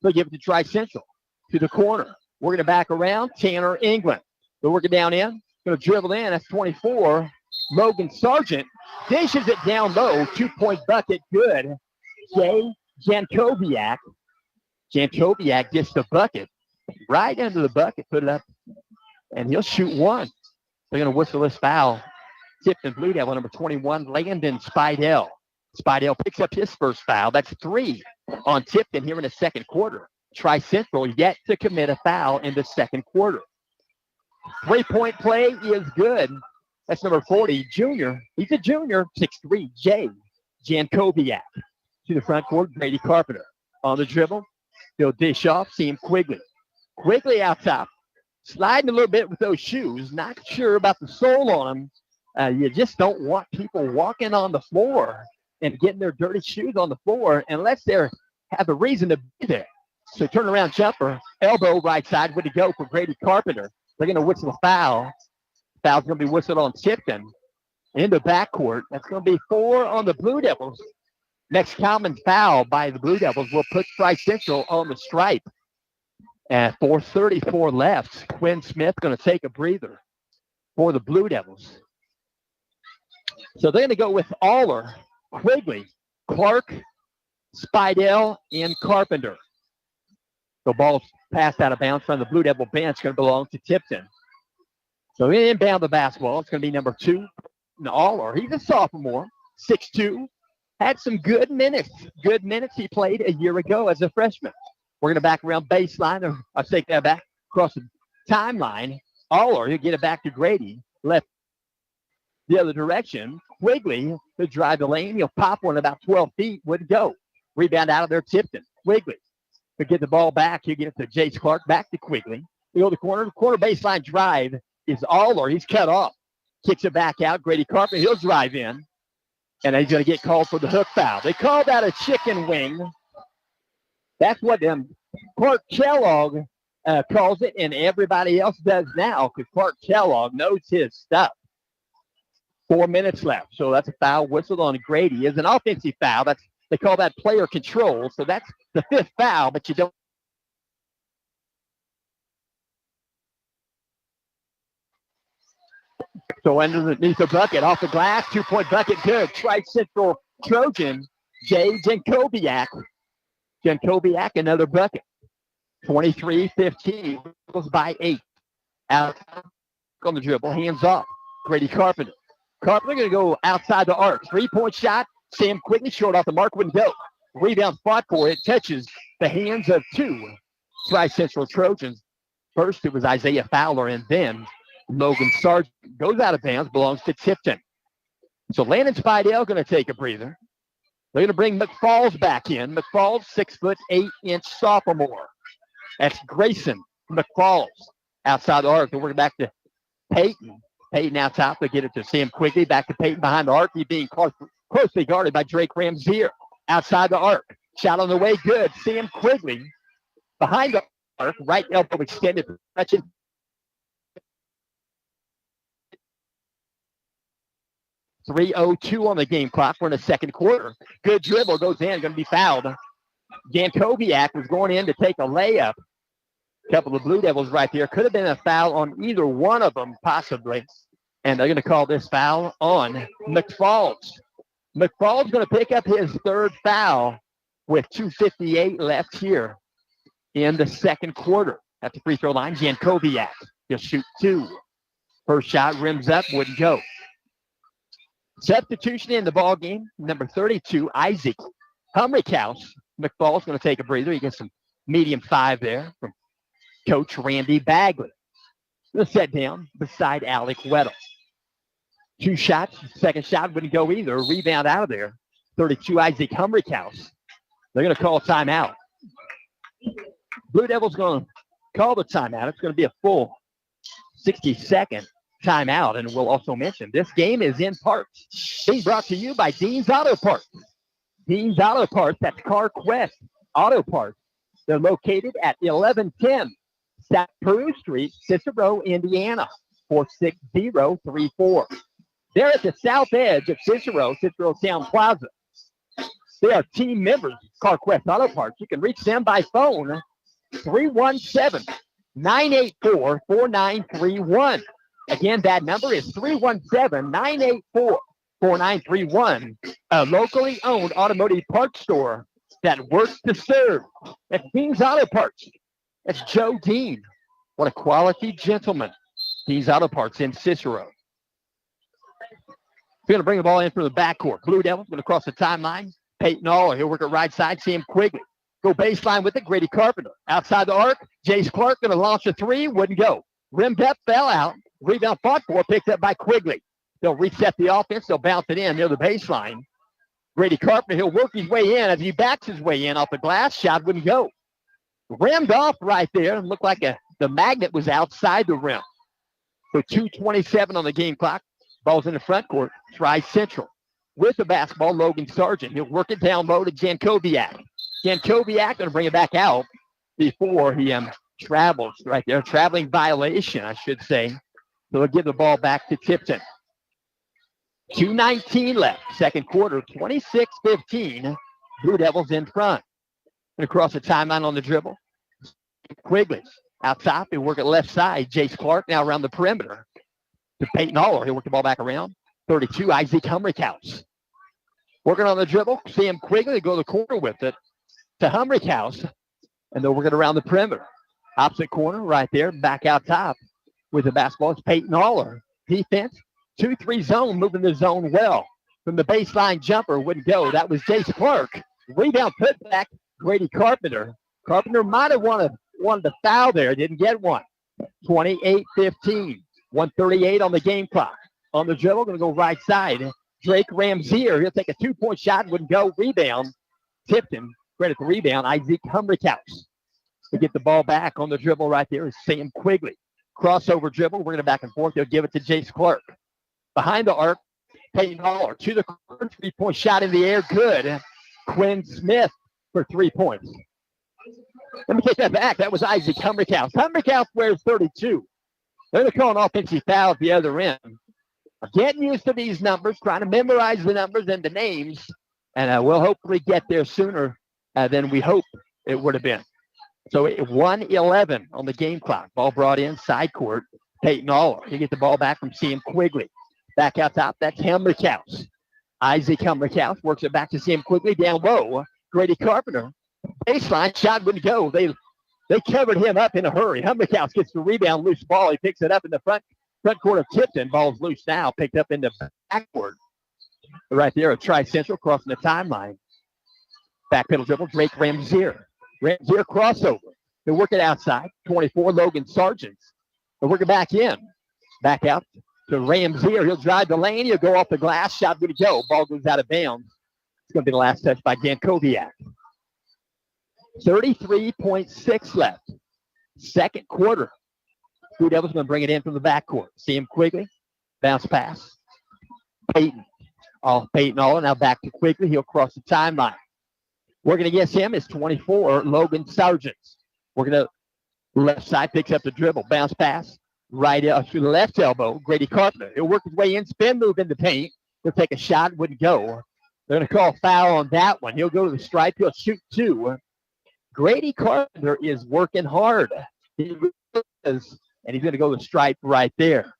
So give it to Tri-Central. To the corner. We're going to back around. Tanner England. They're working down in. Going to dribble in. That's 24. Logan Sargent dishes it down low. 2-point bucket. Good. Jay Jankowiak. Jankowiak gets the bucket. Right into the bucket. Put it up. And he'll shoot one. They're going to whistle this foul. Tipton Blue Devil, number 21, Landon Spidell. Spidell picks up his first foul. That's 3 on Tipton here in the second quarter. Tri-Central yet to commit a foul in the second quarter. 3-point play is good. That's number 40, junior. He's a junior, 6'3", Jay Jankowiak. To the front court, Grady Carpenter. On the dribble, he'll dish off, Sam Quigley. Quigley out top, sliding a little bit with those shoes. Not sure about the sole on them. You just don't want people walking on the floor and getting their dirty shoes on the floor unless they have a reason to be there. So turnaround jumper, elbow right side, way to go for Grady Carpenter. They're going to whistle a foul. Foul's going to be whistled on Tipton in the backcourt. That's going to be 4 on the Blue Devils. Next common foul by the Blue Devils will put Tri-Central on the stripe. And 4:34 left. Quinn Smith going to take a breather for the Blue Devils. So they're going to go with Aller, Quigley, Clark, Spidell, and Carpenter. The ball's passed out of bounds from the Blue Devil bench. Going to belong to Tipton. So we inbound the basketball. It's going to be number 2, Aller. He's a sophomore, 6'2". Had some good minutes. Good minutes he played a year ago as a freshman. We're going to back around baseline. Or I'll take that back across the timeline. Aller, he'll get it back to Grady. Left the other direction. Quigley, he'll drive the lane. He'll pop one about 12 feet. Would go. Rebound out of there, Tipton. Quigley. He'll get the ball back. He'll get it to Jace Clark. Back to Quigley. He'll go to the corner. The corner baseline drive is Aller. He's cut off. Kicks it back out. Grady Carpenter, he'll drive in. And he's going to get called for the hook foul. They call that a chicken wing. That's what Clark Kellogg calls it, and everybody else does now because Clark Kellogg knows his stuff. 4 minutes left, so that's a foul whistled on Grady. It's an offensive foul. They call that player control, so that's the 5th foul, but you don't. So underneath the bucket, off the glass, 2-point bucket, good. Tri-Central Trojan, Jay Jankowiak. Jankowiak, another bucket. 23-15, goes by 8. Out on the dribble, hands off. Grady Carpenter. Carpenter going to go outside the arc. 3-point shot. Sam Quigley, short off the mark, wouldn't go. Rebound fought for it. Touches the hands of 2 Tri-Central Trojans. First, it was Isaiah Fowler, and then Logan Sargent goes out of bounds, belongs to Tipton. So Landon Spidell going to take a breather. They're going to bring McFalls back in. McFalls, 6'8" sophomore. That's Grayson McFalls outside the arc. Then we're back to Peyton. Peyton out top. They get it to Sam Quigley. Back to Peyton behind the arc. He's being closely guarded by Drake Ramzier. Outside the arc. Shot on the way. Good. Sam Quigley behind the arc. Right elbow extended. 3:02 on the game clock. We're in the second quarter. Good dribble. Goes in. Going to be fouled. Jankowiak was going in to take a layup. A couple of Blue Devils right there. Could have been a foul on either one of them, possibly. And they're going to call this foul on McFalls. McFalls going to pick up his 3rd foul with 2:58 left here in the second quarter. At the free throw line, Jankowiak. He'll shoot 2. First shot rims up, wouldn't go. Substitution in the ball game, number 32, Isaac Humrickhouse. McFall's going to take a breather. He gets some medium 5 there from Coach Randy Bagley. He'll set down beside Alec Weddle. 2 shots. Second shot wouldn't go either. Rebound out of there. 32, Isaac Humrickhouse. They're going to call a timeout. Blue Devils going to call the timeout. It's going to be a full 60-second timeout. And we'll also mention this game is in part being brought to you by Dean's Auto Parts. Dean's Auto Parts, that's CarQuest Auto Parts. They're located at 1110 South Peru Street, Cicero, Indiana, 46034. They're at the south edge of Cicero Town Plaza. They are team members of CarQuest Auto Parts. You can reach them by phone, 317-984-4931. Again, that number is 317-984-4931. A locally owned automotive parts store that works to serve. That's Dean's Auto Parts. That's Joe Dean. What a quality gentleman. Dean's Auto Parts in Cicero. We're going to bring the ball in from the backcourt. Blue Devils going to cross the timeline. Peyton Aller, he'll work it right side. Sam Quigley. Go baseline with it. Grady Carpenter. Outside the arc. Jace Clark going to launch a three. Wouldn't go. Rim depth fell out. Rebound fought for. Picked up by Quigley. They'll reset the offense. They'll bounce it in near the baseline. Grady Carpenter, he'll work his way in. As he backs his way in off the glass, shot wouldn't go. Rimmed off right there. Looked like the magnet was outside the rim. So 2:27 on the game clock. Ball's in the front court. Tri-Central. With the basketball, Logan Sargent. He'll work it down low to Jankowiak. Jankowiak going to bring it back out before he travels right there. Traveling violation, I should say. So he'll give the ball back to Tipton. 2:19 left. Second quarter, 26-15. Blue Devils in front. Going to cross the timeline on the dribble. Quigley. Out top, he'll work it left side. Jace Clark now around the perimeter. To Peyton Aller. He'll work the ball back around. 32, Isaac Humrickhouse. Working on the dribble. Sam Quigley go to the corner with it to Humrickhouse. And they'll work it around the perimeter. Opposite corner right there. Back out top with the basketball. It's Peyton Aller. Defense. 2-3 zone. Moving the zone well. From the baseline jumper. Wouldn't go. That was Jace Clark. Rebound put back. Grady Carpenter. Carpenter might have wanted to foul there. Didn't get one. 28-15. 1:38 on the game clock. On the dribble, going to go right side. Drake Ramzier, he'll take a 2-point shot, wouldn't go. Rebound. Tipton, credit the rebound. Isaac Humrickhouse. To get the ball back on the dribble right there is Sam Quigley. Crossover dribble, we're going to back and forth. They'll give it to Jace Clark. Behind the arc, Peyton Aller to the corner. 3-point shot in the air, good. Quinn Smith for 3 points. Let me take that back. That was Isaac Humrickhouse. Humrickhouse wears 32. They're calling offensive foul at the other end. Getting used to these numbers, trying to memorize the numbers and the names, and we'll hopefully get there sooner than we hope it would have been. So 1:11 on the game clock. Ball brought in, side court. Peyton Aller. He gets the ball back from Sam Quigley. Back out top, that's Humrickhouse. Isaac Humrickhouse works it back to Sam Quigley. Down low, Grady Carpenter. Baseline, shot wouldn't go. They covered him up in a hurry. Humrickhouse gets the rebound, loose ball. He picks it up in the front court of Tipton. Ball's loose now, picked up in the backboard. Right there, a Tri-Central crossing the timeline. Back pedal dribble, Drake Ramzier. Ramzier crossover. They work it outside. 24, Logan Sargent. They work it back in. Back out to Ramzier. He'll drive the lane. He'll go off the glass. Shot good to go. Ball goes out of bounds. It's going to be the last touch by Jankowiak. 33.6 left. Second quarter. Blue Devils going to bring it in from the backcourt. Sam Quigley. Bounce pass. Peyton. Off Peyton Aller. Now back to Quigley. He'll cross the timeline. Working against him is 24, Logan Sargent. Working to left side. Picks up the dribble. Bounce pass. Right to the left elbow. Grady Carpenter. He'll work his way in. Spin move in the paint. He'll take a shot. Wouldn't go. They're going to call foul on that one. He'll go to the stripe. He'll shoot two. Grady Carpenter is working hard. He is, and he's going to go to the stripe right there.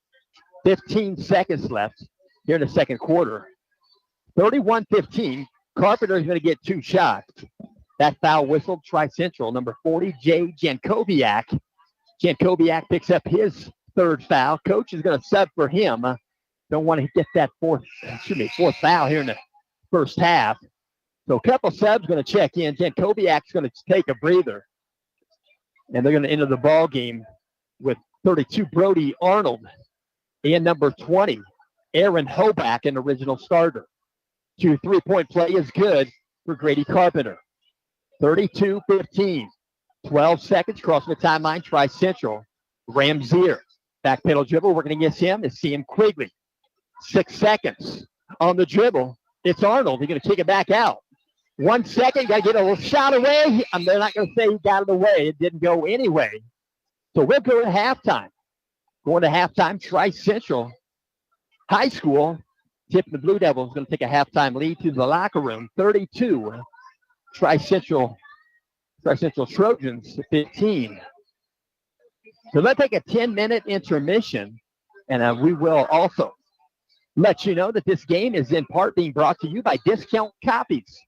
15 seconds left here in the second quarter. 31-15. Carpenter is going to get two shots. That foul whistle, Tri-Central, number 40, Jay Jankowiak. Jankowiak picks up his third foul. Coach is going to sub for him. Don't want to get that fourth foul here in the first half. So a couple subs going to check in. Jankowiak's going to take a breather. And they're going to enter the ball game with 32, Brody Arnold. And number 20, Aaron Hoback, an original starter. 2 3-point play is good for Grady Carpenter. 32-15. 12 seconds crossing the timeline. Tri-Central. Ramzier. Back pedal dribble. Working against him is Sam Quigley. 6 seconds on the dribble. It's Arnold. He's going to kick it back out. 1 second. Got to get a little shot away. They're not going to say he got it away. It didn't go anyway. So we'll go to halftime. Going to halftime. Tri-Central High School. Tipton the Blue Devils going to take a halftime lead to the locker room. 32. Tri-Central Trojans 15. So let's take a 10-minute intermission. And we will also let you know that this game is in part being brought to you by Discount Copies.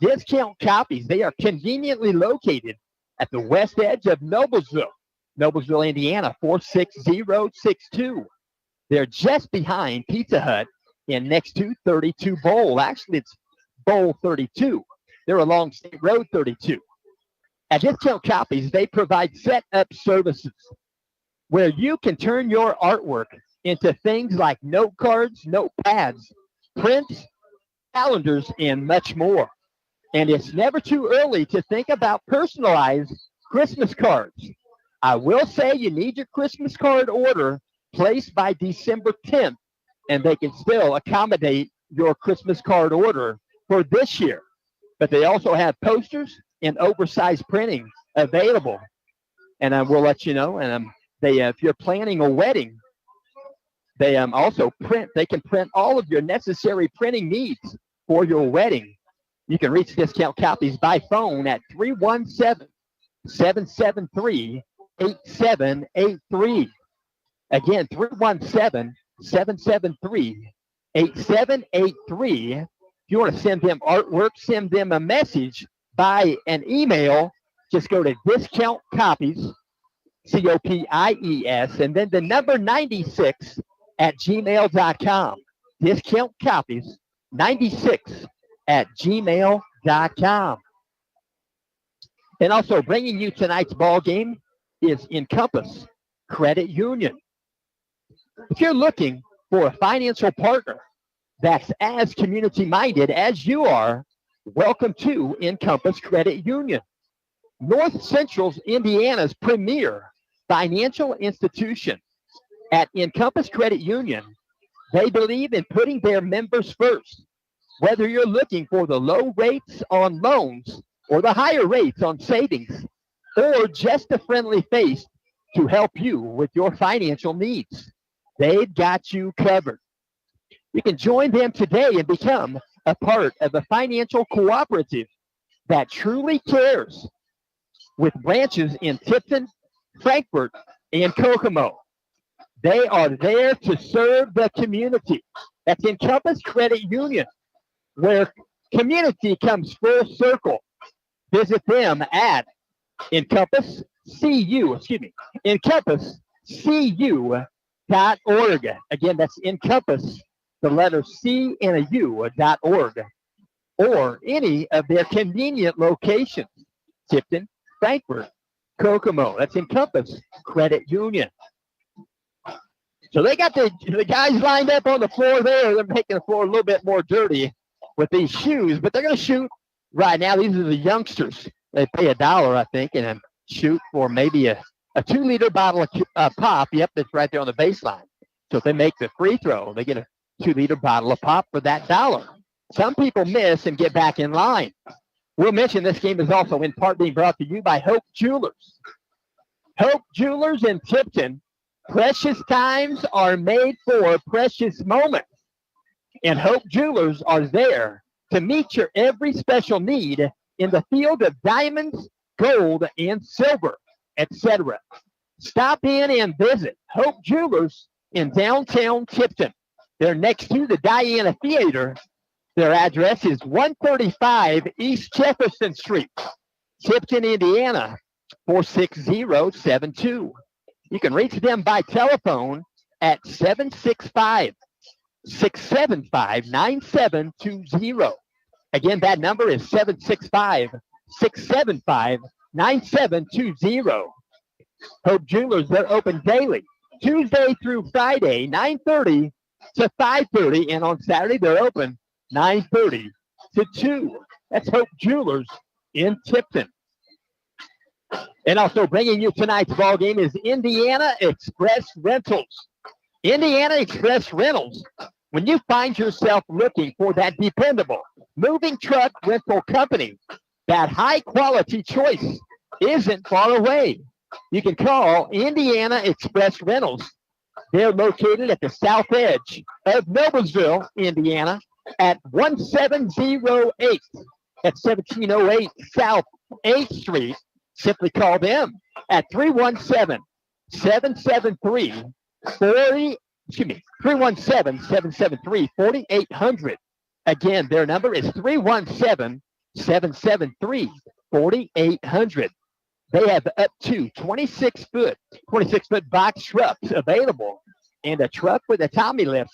Discount Copies, they are conveniently located at the west edge of Noblesville, Indiana, 46062. They're just behind Pizza Hut and next to 32 Bowl. Actually, it's Bowl 32. They're along State Road 32. At Discount Copies, they provide set-up services where you can turn your artwork into things like note cards, notepads, prints, calendars, and much more. And it's never too early to think about personalized Christmas cards. I will say you need your Christmas card order placed by December 10th, and they can still accommodate your Christmas card order for this year. But they also have posters and oversized printing available. And I will let you know. And if you're planning a wedding, they also print. They can print all of your necessary printing needs for your wedding. You can reach Discount Copies by phone at 317-773-8783. Again, 317-773-8783. If you want to send them artwork, send them a message by an email, just go to Discount Copies, COPIES, and then the number 96 at gmail.com. Discount Copies 96 at gmail.com. And also bringing you tonight's ball game is Encompass Credit Union. If you're looking for a financial partner that's as community-minded as you are, welcome to Encompass Credit Union. North Central Indiana's premier financial institution. At Encompass Credit Union, they believe in putting their members first. Whether you're looking for the low rates on loans or the higher rates on savings, or just a friendly face to help you with your financial needs, they've got you covered. You can join them today and become a part of a financial cooperative that truly cares, with branches in Tipton, Frankfort, and Kokomo. They are there to serve the community. That's Encompass Credit Union, where community comes full circle. Visit them at encompasscu.org. Again, that's Encompass, the letter C and a U.org, or any of their convenient locations. Tipton, Frankfort, Kokomo. That's Encompass Credit Union. So they got the guys lined up on the floor there. They're making the floor a little bit more dirty with these shoes, but they're going to shoot right now. These are the youngsters. They pay $1, I think, and shoot for maybe a 2-liter bottle of pop. Yep, that's right there on the baseline. So if they make the free throw, they get a 2-liter bottle of pop for that $1. Some people miss and get back in line. We'll mention this game is also in part being brought to you by Hope Jewelers. Hope Jewelers in Tipton. Precious times are made for precious moments. And Hope Jewelers are there to meet your every special need in the field of diamonds, gold, and silver, etc. Stop in and visit Hope Jewelers in downtown Tipton. They're next to the Diana Theater. Their address is 135 East Jefferson Street, Tipton, Indiana, 46072. You can reach them by telephone at 765-675-9720. Again, that number is 765-675-9720. Hope Jewelers, they're open daily, Tuesday through Friday, 9:30 to 5:30, and on Saturday they're open 9:30 to 2. That's Hope Jewelers in Tipton. And also bringing you tonight's ball game is Indiana Express Rentals. Indiana Express Rentals. When you find yourself looking for that dependable moving truck rental company, that high-quality choice isn't far away. You can call Indiana Express Rentals. They're located at the south edge of Noblesville, Indiana, at 1708. That's 1708 South 8th Street. Simply call them at 317-773-4000. excuse me, 317-773-4800. Again, their number is 317-773-4800. They have up to 26-foot box trucks available, and a truck with a Tommy lift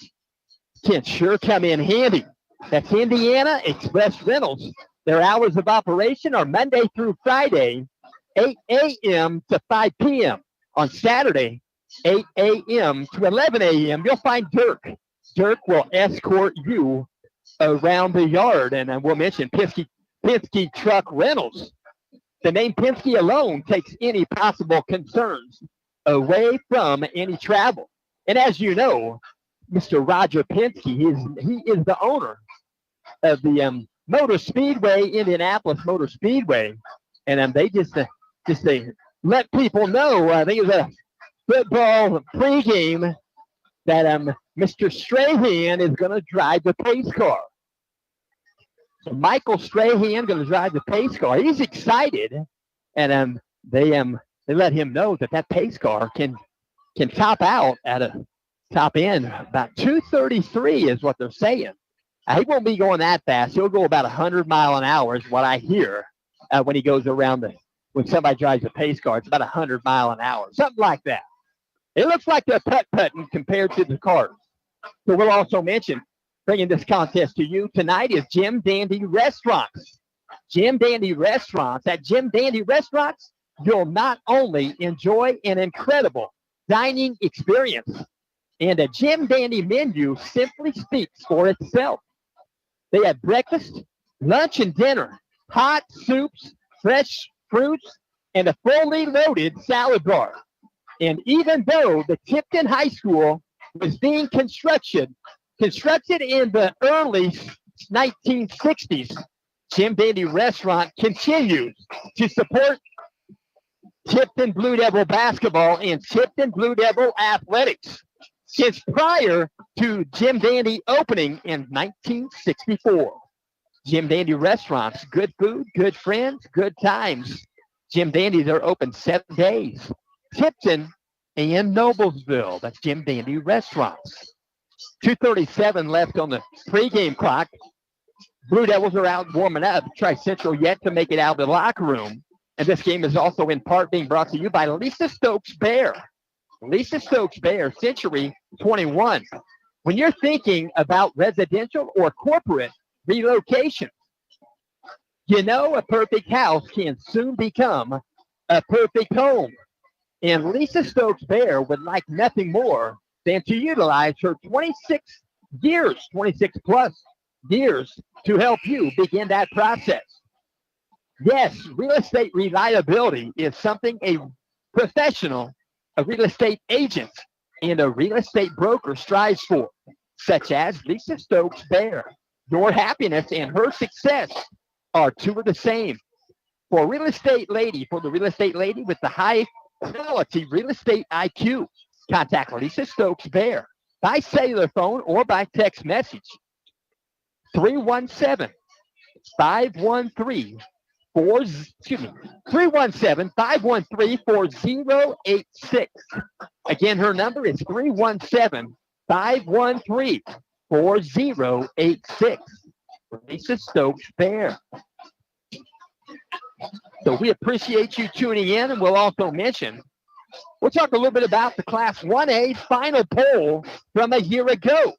can sure come in handy. That's Indiana Express Rentals. Their hours of operation are Monday through Friday, 8 a.m. to 5 p.m. On Saturday, 8 a.m. to 11 a.m. You'll find Dirk. Dirk will escort you around the yard, and I will mention Penske Truck Rentals. The name Penske alone takes any possible concerns away from any travel. And as you know, Mr. Roger Penske, he is the owner of the Motor Speedway, Indianapolis Motor Speedway, and they they let people know. I think it was a football pregame that Mr. Strahan is going to drive the pace car. So Michael Strahan going to drive the pace car. He's excited, and they let him know that pace car can top out at a top end about 233 is what they're saying. He won't be going that fast. He'll go about 100 miles an hour is what I hear when he goes around when somebody drives a pace car. It's about 100 miles an hour, something like that. It looks like they're putt-putting compared to the cars. So we'll also mention, bringing this contest to you tonight is Jim Dandy Restaurants. Jim Dandy Restaurants. At Jim Dandy Restaurants, you'll not only enjoy an incredible dining experience, and a Jim Dandy menu simply speaks for itself. They have breakfast, lunch, and dinner, hot soups, fresh fruits, and a fully loaded salad bar. And even though the Tipton High School was being constructed in the early 1960s, Jim Dandy Restaurant continues to support Tipton Blue Devil basketball and Tipton Blue Devil athletics since prior to Jim Dandy opening in 1964. Jim Dandy Restaurants, good food, good friends, good times. Jim Dandy's are open 7 days. Tipton and Noblesville, that's Jim Dandy Restaurants. 2:37 left on the pregame clock. Blue Devils are out warming up. Tri-Central yet to make it out of the locker room. And this game is also in part being brought to you by Lisa Stokes Bear. Lisa Stokes Bear, Century 21. When you're thinking about residential or corporate relocation, you know a perfect house can soon become a perfect home. And Lisa Stokes Bear would like nothing more than to utilize her 26 plus years to help you begin that process. Yes, real estate reliability is something a professional, a real estate agent, and a real estate broker strives for, such as Lisa Stokes Bear. Your happiness and her success are two of the same. For the real estate lady with the high quality real estate IQ, contact Lisa Stokes Bear by cellular phone or by text message. 317-513-4086. Again, her number is 317-513-4086. Lisa Stokes Bear. So we appreciate you tuning in, and we'll also mention, we'll talk a little bit about the Class 1A final poll from a year ago,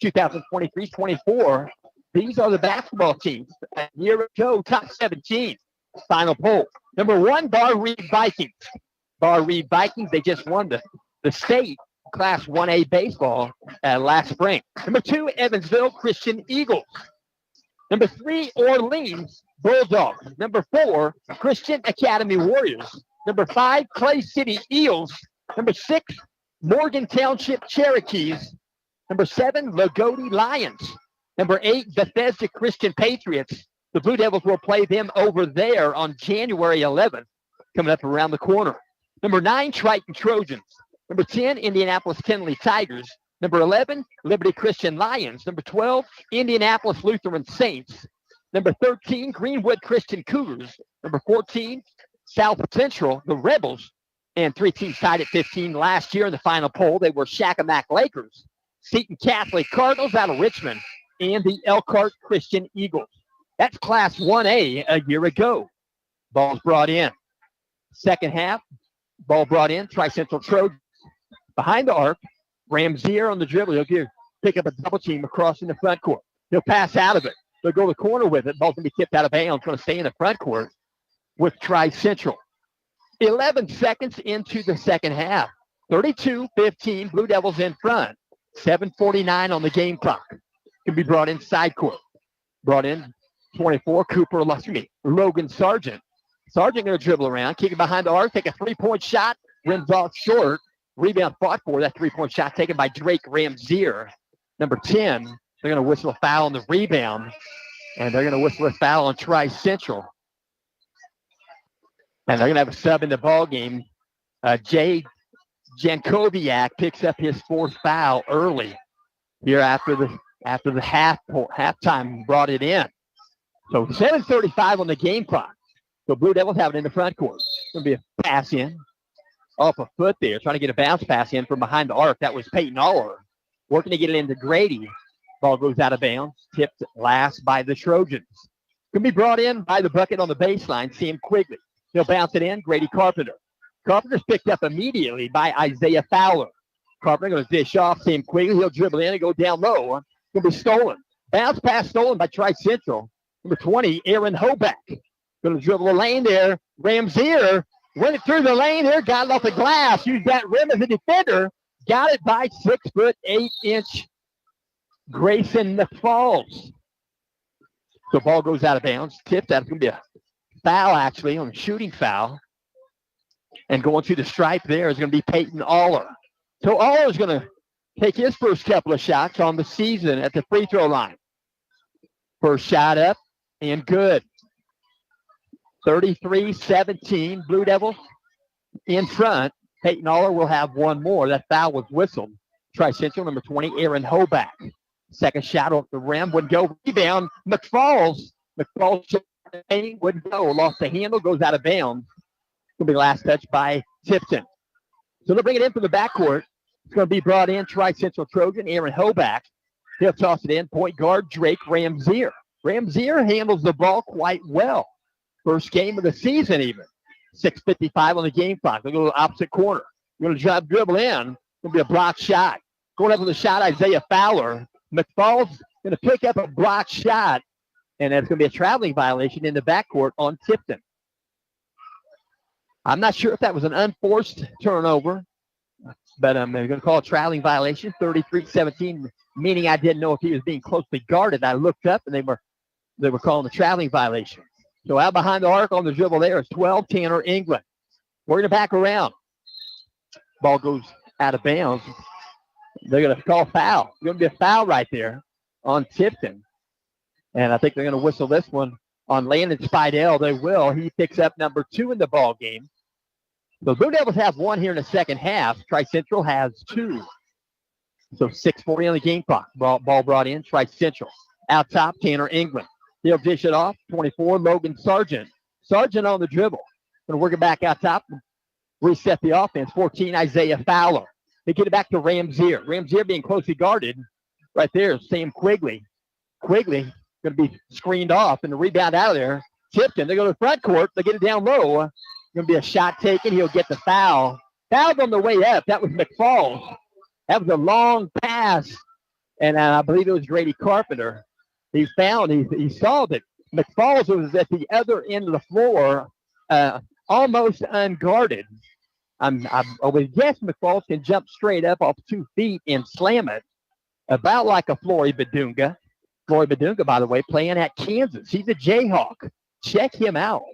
2023-24. These are the basketball teams. A year ago, top 17, final poll. Number 1, Bar Reed Vikings. Bar Reed Vikings, they just won the state Class 1A baseball last spring. Number 2, Evansville Christian Eagles. Number 3, Orleans Bulldogs. Number 4, Christian Academy Warriors. Number 5, Clay City Eels. Number 6, Morgan Township Cherokees. Number 7, Lagodi Lions. Number 8, Bethesda Christian Patriots. The Blue Devils will play them over there on January 11th, coming up around the corner. Number 9, Triton Trojans. Number 10, Indianapolis Tinley Tigers. Number 11, Liberty Christian Lions. Number 12, Indianapolis Lutheran Saints. Number 13, Greenwood Christian Cougars. Number 14, South Central, the Rebels. And 3 teams tied at 15 last year in the final poll. They were Shakamak Lakers, Seton Catholic Cardinals out of Richmond, and the Elkhart Christian Eagles. That's Class 1A a year ago. Ball's brought in. Second half, ball brought in. Tri-Central Trojans behind the arc. Ramzier on the dribble. He'll pick up a double team across in the front court. He'll pass out of it. They'll go to the corner with it. Ball's going to be tipped out of bounds. Going to stay in the front court with Tri-Central. 11 seconds into the second half. 32-15, Blue Devils in front. 7:49 on the game clock. Can be brought in side court. Brought in 24, Logan Sargent. Sargent going to dribble around, kick it behind the arc, take a three-point shot, rims off short. Rebound fought for. That three-point shot taken by Drake Ramzier. Number 10, they're going to whistle a foul on the rebound, and they're going to whistle a foul on Tri-Central. And they're going to have a sub in the ball game. Jay Jankoviak picks up his fourth foul early here after the halftime brought it in. So 7:35 on the game clock. So Blue Devils have it in the front court. It's going to be a pass in off a foot there, trying to get a bounce pass in from behind the arc. That was Peyton Aller working to get it into Grady. Ball goes out of bounds, tipped last by the Trojans. Going to be brought in by the bucket on the baseline, Sam Quigley. He'll bounce it in, Grady Carpenter. Carpenter's picked up immediately by Isaiah Fowler. Carpenter going to dish off Sam Quigley. He'll dribble in and go down low. Going to be stolen. Bounce pass stolen by Tri-Central. Number 20, Aaron Hoback. Going to dribble the lane there. Ramzier went it through the lane here, got it off the glass, used that rim as a defender. Got it by 6'8" Grayson McFalls. So ball goes out of bounds. Tipped out. It's going to be a foul, actually, on a shooting foul. And going to the stripe there is going to be Peyton Aller. So Aller is going to take his first couple of shots on the season at the free throw line. First shot up and good. 33-17, Blue Devils in front. Peyton Aller will have one more. That foul was whistled. Tri-Central, number 20, Aaron Hoback. Second shot off the rim, wouldn't go. Rebound, McFalls wouldn't go. Lost the handle, goes out of bounds. It's going to be last touch by Tipton. So they'll bring it in from the backcourt. It's going to be brought in, Tri-Central Trojan, Aaron Hoback. He'll toss it in, point guard Drake Ramzier. Ramzier handles the ball quite well. First game of the season even. 6:55 on the game clock. They'll go to the opposite corner. You're going to dribble in. It's going to be a block shot. Going up with the shot, Isaiah Fowler. McFall's going to pick up a block shot, and that's going to be a traveling violation in the backcourt on Tipton. I'm not sure if that was an unforced turnover, but they're going to call a traveling violation, 33-17, meaning I didn't know if he was being closely guarded. I looked up, and they were calling a traveling violation. So out behind the arc on the dribble there is 12, Tanner England. We're going to back around. Ball goes out of bounds. They're going to call foul. There's going to be a foul right there on Tipton. And I think they're going to whistle this one on Landon Spidell. They will. He picks up number 2 in the ball game. The Blue Devils have one here in the second half. Tri-Central has 2. So 6:40 on the game clock. Ball brought in, Tri-Central. Out top, Tanner England. He'll dish it off. 24, Logan Sargent. Sargent on the dribble. Going to work it back out top. Reset the offense. 14, Isaiah Fowler. They get it back to Ramzier. Ramzier being closely guarded. Right there, Sam Quigley. Quigley going to be screened off, and the rebound out of there. Tipton, they go to the front court. They get it down low. Going to be a shot taken. He'll get the foul. Fouled on the way up. That was McFalls. That was a long pass, and I believe it was Grady Carpenter. He saw that McFalls was at the other end of the floor, almost unguarded. I would guess McFalls can jump straight up off 2 feet and slam it, about like a Flory Badunga. Flory Badunga, by the way, playing at Kansas. He's a Jayhawk. Check him out.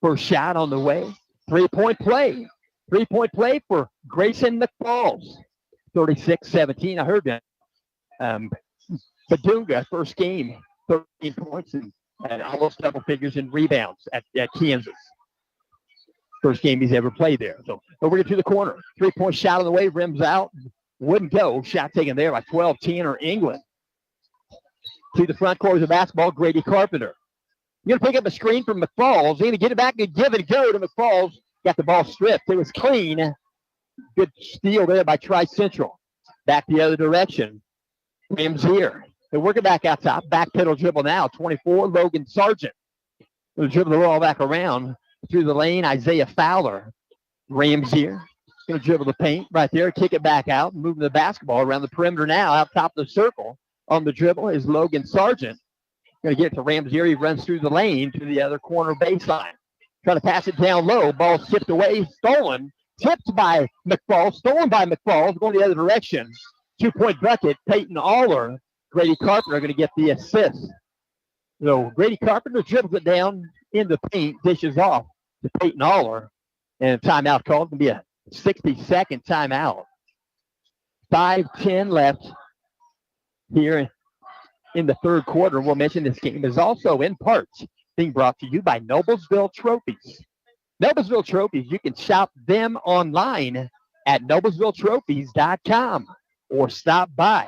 First shot on the way. 3-point play. 3-point play for Grayson McFalls. 36-17. I heard that. Badunga, first game, 13 points and almost double figures in rebounds at Kansas. First game he's ever played there. So over to the corner. 3-point shot on the way, rims out. Wouldn't go. Shot taken there by 12, Tanner England. To the front court of the basketball, Grady Carpenter. You're going to pick up a screen from McFalls. He's going to get it back and give it a go to McFalls. got the ball stripped. It was clean. Good steal there by Tri-Central. Back the other direction. Rams here. They're working back out top. Back pedal dribble now. 24, Logan Sargent. They'll dribble the ball back around through the lane. Isaiah Fowler. Rams here. Going to dribble the paint right there. Kick it back out. Moving the basketball around the perimeter now. Out top of the circle. On the dribble is Logan Sargent. Going to get it to Rams here. He runs through the lane to the other corner baseline. Trying to pass it down low. Ball tipped away. Stolen. Tipped by McFall. Stolen by McFall. Going the other direction. 2-point bucket. Peyton Aller. Grady Carpenter are going to get the assist. So Grady Carpenter dribbles it down in the paint. Dishes off to Peyton Aller. And timeout called. Going to be a 60-second timeout. 5:10 left here in the third quarter. We'll mention this game is also in part being brought to you by Noblesville Trophies. Noblesville Trophies, you can shop them online at noblesvilletrophies.com or stop by.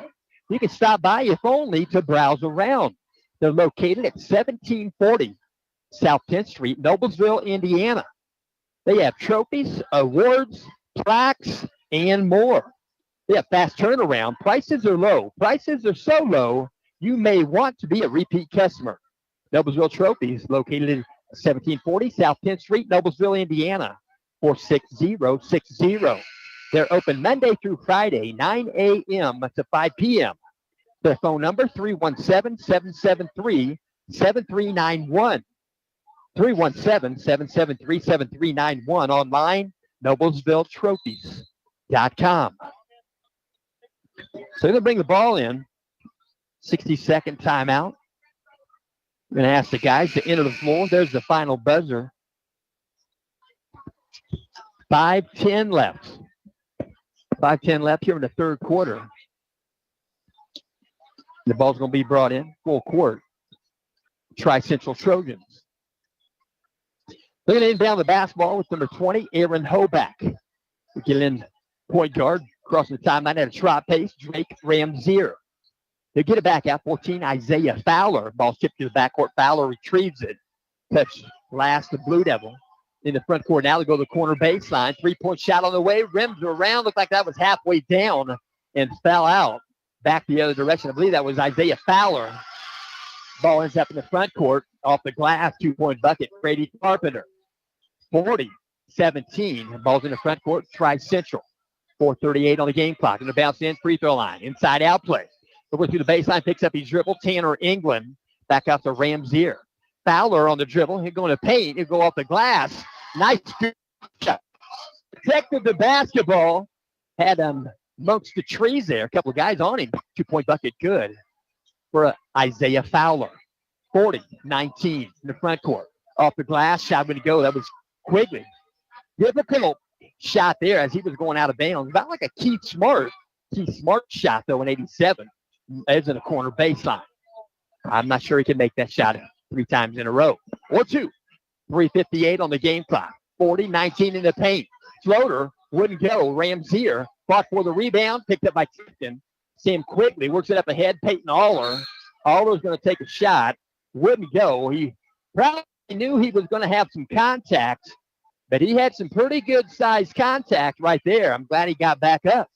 You can stop by if only to browse around. They're located at 1740 South 10th Street, Noblesville, Indiana. They have trophies, awards, plaques, and more. They have fast turnaround. Prices are low. Prices are so low, you may want to be a repeat customer. Noblesville Trophies, located in 1740 South 10th Street, Noblesville, Indiana, 46060. They're open Monday through Friday, 9 a.m. to 5 p.m. Their phone number, 317-773-7391. 317-773-7391. Online, noblesvilletrophies.com. So they're going to bring the ball in. 60-second timeout. I'm going to ask the guys to enter the floor. There's the final buzzer. 5:10 left. 5:10 left here in the third quarter. The ball's going to be brought in full court. Tri-Central Trojans. They're going to inbound the basketball with number 20, Aaron Hoback. We get in point guard, crossing the timeline at a trot pace, Drake Ramzier. They get it back out, 14, Isaiah Fowler. Ball shipped to the backcourt. Fowler retrieves it. Touch last, the Blue Devil. In the front court now, they go to the corner baseline. 3-point shot on the way. Rims around. Looked like that was halfway down and fell out. Back the other direction. I believe that was Isaiah Fowler. Ball ends up in the front court. Off the glass, 2-point bucket. Grady Carpenter. 40-17. Ball's in the front court. Tri-Central. 4:38 on the game clock. And the bounce in, free throw line. Inside out play. Over through the baseline, picks up his dribble. Tanner England. Back out to Ramzier. Fowler on the dribble. He'll go in the paint. He'll go off the glass. Nice shot. Protected the basketball. Had amongst the trees there. A couple of guys on him. 2-point bucket good for Isaiah Fowler. 40-19 in the front court. Off the glass. Shot going to go. That was Quigley. Difficult shot there as he was going out of bounds. About like a Keith Smart shot, though, in 87. As in a corner baseline. I'm not sure he can make that shot 3 times in a row. Or 2. 3:58 on the game clock. 40-19 in the paint. Floater wouldn't go. Ramzier fought for the rebound. Picked up by Tipton. Sam Quigley works it up ahead. Peyton Aller. Aller's going to take a shot. Wouldn't go. He probably knew he was going to have some contact, but he had some pretty good sized contact right there. I'm glad he got back up.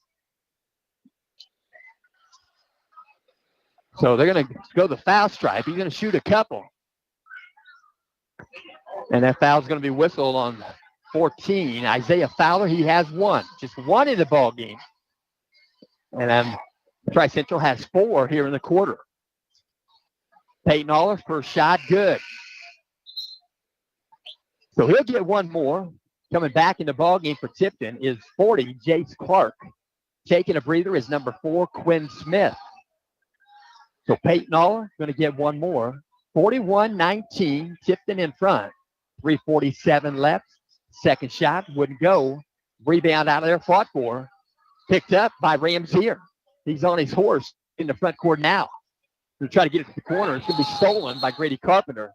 So they're going to go the foul stripe. He's going to shoot a couple. And that foul's going to be whistled on 14. Isaiah Fowler, he has one. Just one in the ball game. And then Tri-Central has 4 here in the quarter. Peyton Aller, first shot, good. So he'll get one more. Coming back in the ball game for Tipton is 40, Jace Clark. Taking a breather is number 4, Quinn Smith. So Peyton Aller going to get one more. 41-19, Tipton in front. 3:47 left. Second shot wouldn't go. Rebound out of there, fought for. Picked up by Ramzier. He's on his horse in the front court now. They're trying to get it to the corner. It's going to be stolen by Grady Carpenter.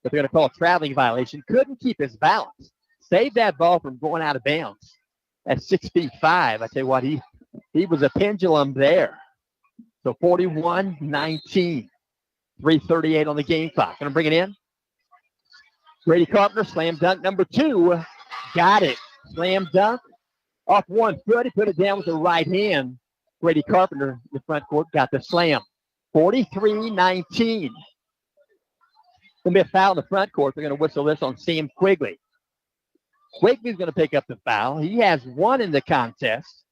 But they're going to call a traveling violation. Couldn't keep his balance. Saved that ball from going out of bounds. At 6'5", I tell you what, he was a pendulum there. So 41-19. 3:38 on the game clock. Going to bring it in. Grady Carpenter, slam dunk number 2. Got it. Slam dunk. Off one foot. He put it down with the right hand. Grady Carpenter in the front court got the slam. 43-19. Going to be a foul in the front court. They're going to whistle this on Sam Quigley. Quigley's going to pick up the foul. He has one in the contest.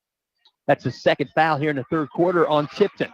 That's the second foul here in the third quarter on Tipton.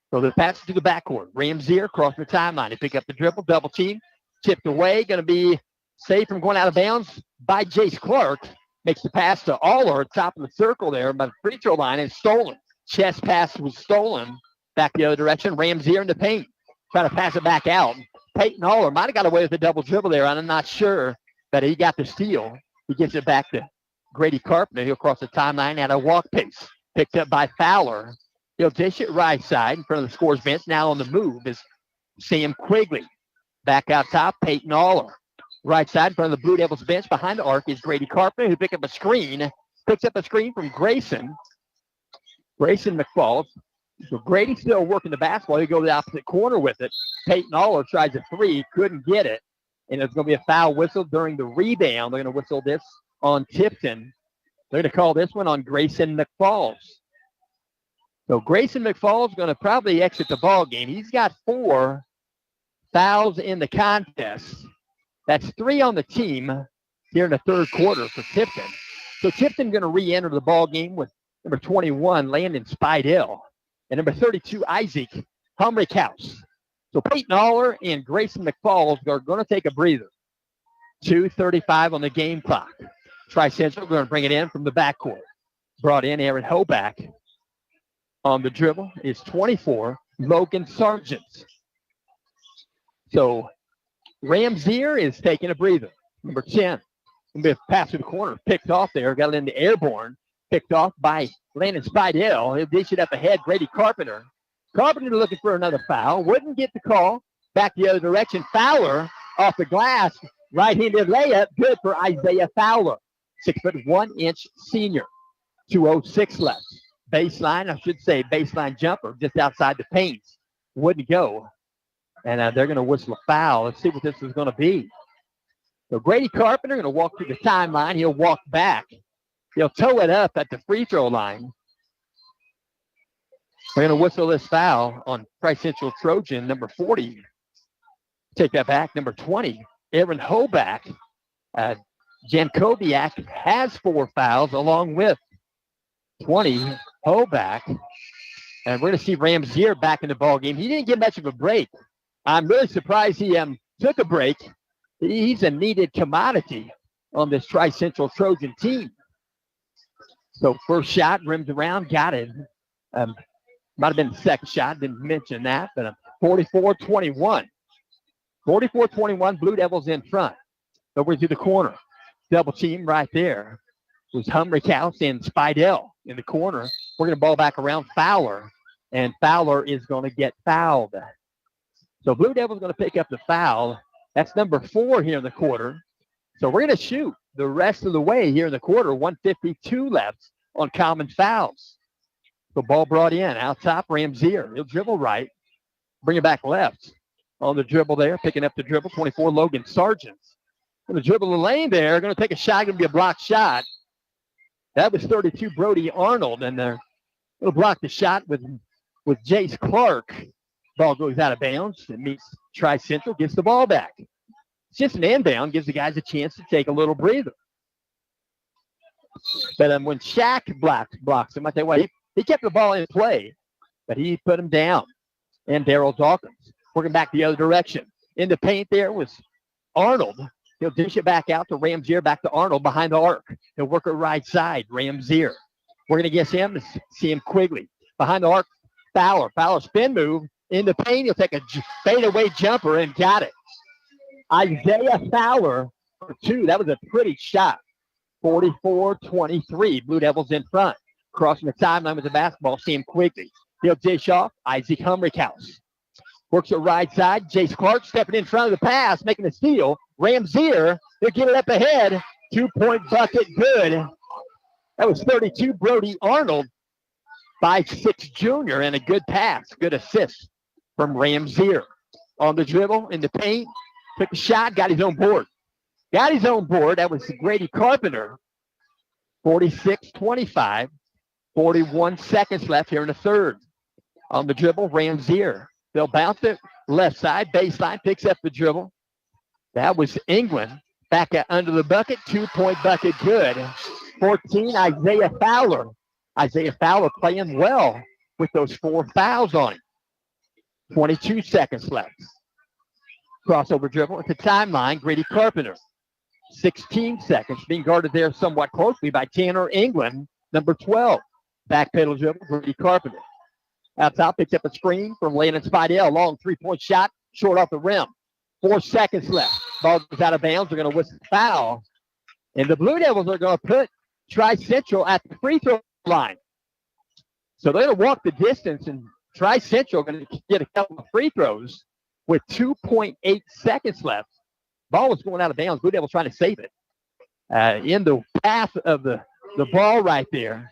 So the pass to the backcourt. Ramsier crossing the timeline. They pick up the dribble, double team, tipped away. Going to be saved from going out of bounds by Jace Clark. Makes the pass to Aller, top of the circle there by the free throw line, and stolen. Chest pass was stolen. Back the other direction. Ramsier in the paint. Trying to pass it back out. Peyton Aller might have got away with a double dribble there. I'm not sure, but he got the steal. He gets it back to Grady Carpenter. He'll cross the timeline at a walk pace. Picked up by Fowler. He'll dish it right side in front of the scorer's bench. Now on the move is Sam Quigley. Back out top, Peyton Aller. Right side in front of the Blue Devils bench. Behind the arc is Grady Carpenter, who picked up a screen. Picks up a screen from Grayson. Grayson McFalls. So Grady still working the basketball. He goes to the opposite corner with it. Peyton Aller tries a three, couldn't get it. And it's going to be a foul whistle during the rebound. They're going to whistle this on Tipton. They're going to call this one on Grayson McFalls. So Grayson McFalls is going to probably exit the ball game. He's got 4 fouls in the contest. That's 3 on the team here in the third quarter for Tipton. So Tipton going to re-enter the ball game with number 21, Landon Spidell, and number 32, Isaac Humrickhouse. So Peyton Aller and Grayson McFalls are going to take a breather. 2:35 on the game clock. Tri-Central going to bring it in from the backcourt. Brought in Aaron Hoback. On the dribble is 24, Logan Sargent. So Ramsier is taking a breather. Number 10. Going to be a pass to the corner. Picked off there. Got it into airborne. Picked off by Landon Spidell. He'll dish it up ahead. Grady Carpenter. Carpenter looking for another foul. Wouldn't get the call. Back the other direction. Fowler off the glass. Right-handed layup. Good for Isaiah Fowler. 6'1" senior. 2:06 left. Baseline, I should say baseline jumper just outside the paint. Wouldn't go. And they're going to whistle a foul. Let's see what this is going to be. So Grady Carpenter going to walk through the timeline. He'll walk back. He'll toe it up at the free throw line. We're going to whistle this foul on Tri-Central Trojan, number 40. Take that back, number 20, Aaron Hoback. Jankowiak has 4 fouls along with 20, Hoback. And we're going to see Ramsier back in the ball game. He didn't get much of a break. I'm really surprised he took a break. He's a needed commodity on this Tri-Central Trojan team. So first shot, rims around, got it. Might have been the second shot, didn't mention that, but 44-21. 44-21, Blue Devils in front. Over to the corner. Double team right there. Was Humrickhouse and Spidell in the corner. We're going to ball back around Fowler, and Fowler is going to get fouled. So Blue Devils going to pick up the foul. That's number 4 here in the quarter. So we're going to shoot the rest of the way here in the quarter. 1:52 left on common fouls. The ball brought in. Out top, Ramsier. He'll dribble right. Bring it back left. On the dribble there, picking up the dribble, 24, Logan Sargent. Going to dribble the lane there. Going to take a shot. Going to be a blocked shot. That was 32, Brody Arnold, and they're going to block the shot with Jace Clark. Ball goes out of bounds. It meets Tri-Central, gets the ball back. It's just an inbound, gives the guys a chance to take a little breather. But when Shaq blocks him, I tell you what, he kept the ball in play, but he put him down. And Darryl Dawkins working back the other direction. In the paint there was Arnold. He'll dish it back out to Ramsier, back to Arnold behind the arc. He'll work it right side, Ramsier. We're going to guess him to see him Quigley. Behind the arc, Fowler. Fowler spin move. In the paint, he'll take a fadeaway jumper and got it. Isaiah Fowler for 2. That was a pretty shot. 44-23. Blue Devils in front. Crossing the timeline with the basketball, see him Quigley. He'll dish off Isaac Humrickhouse. Works it right side. Jace Clark stepping in front of the pass, making a steal. Ramsier, he'll get it up ahead. 2-point bucket, good. That was 32, Brody Arnold. 5'6" junior, and a good pass. Good assist from Ramsier. On the dribble, in the paint. Took a shot, got his own board. got his own board. That was Grady Carpenter. 46-25. 41 seconds left here in the third. On the dribble, Ramzier. They'll bounce it left side, baseline, picks up the dribble. That was England. Back under the bucket, 2-point bucket good. 14, Isaiah Fowler. Isaiah Fowler playing well with those 4 fouls on him. 22 seconds left. Crossover dribble at the timeline, Grady Carpenter. 16 seconds, being guarded there somewhat closely by Tanner England, number 12. Back pedal dribble, Grady Carpenter. Out top, picks up a screen from Landon Spidell. Long 3-point shot, short off the rim. 4 seconds left. Ball goes out of bounds. They're going to whistle foul. And the Blue Devils are going to put Tri-Central at the free throw line. So they're going to walk the distance, and Tri-Central going to get a couple of free throws with 2.8 seconds left. Ball was going out of bounds. Blue Devils trying to save it. In the path of the ball right there,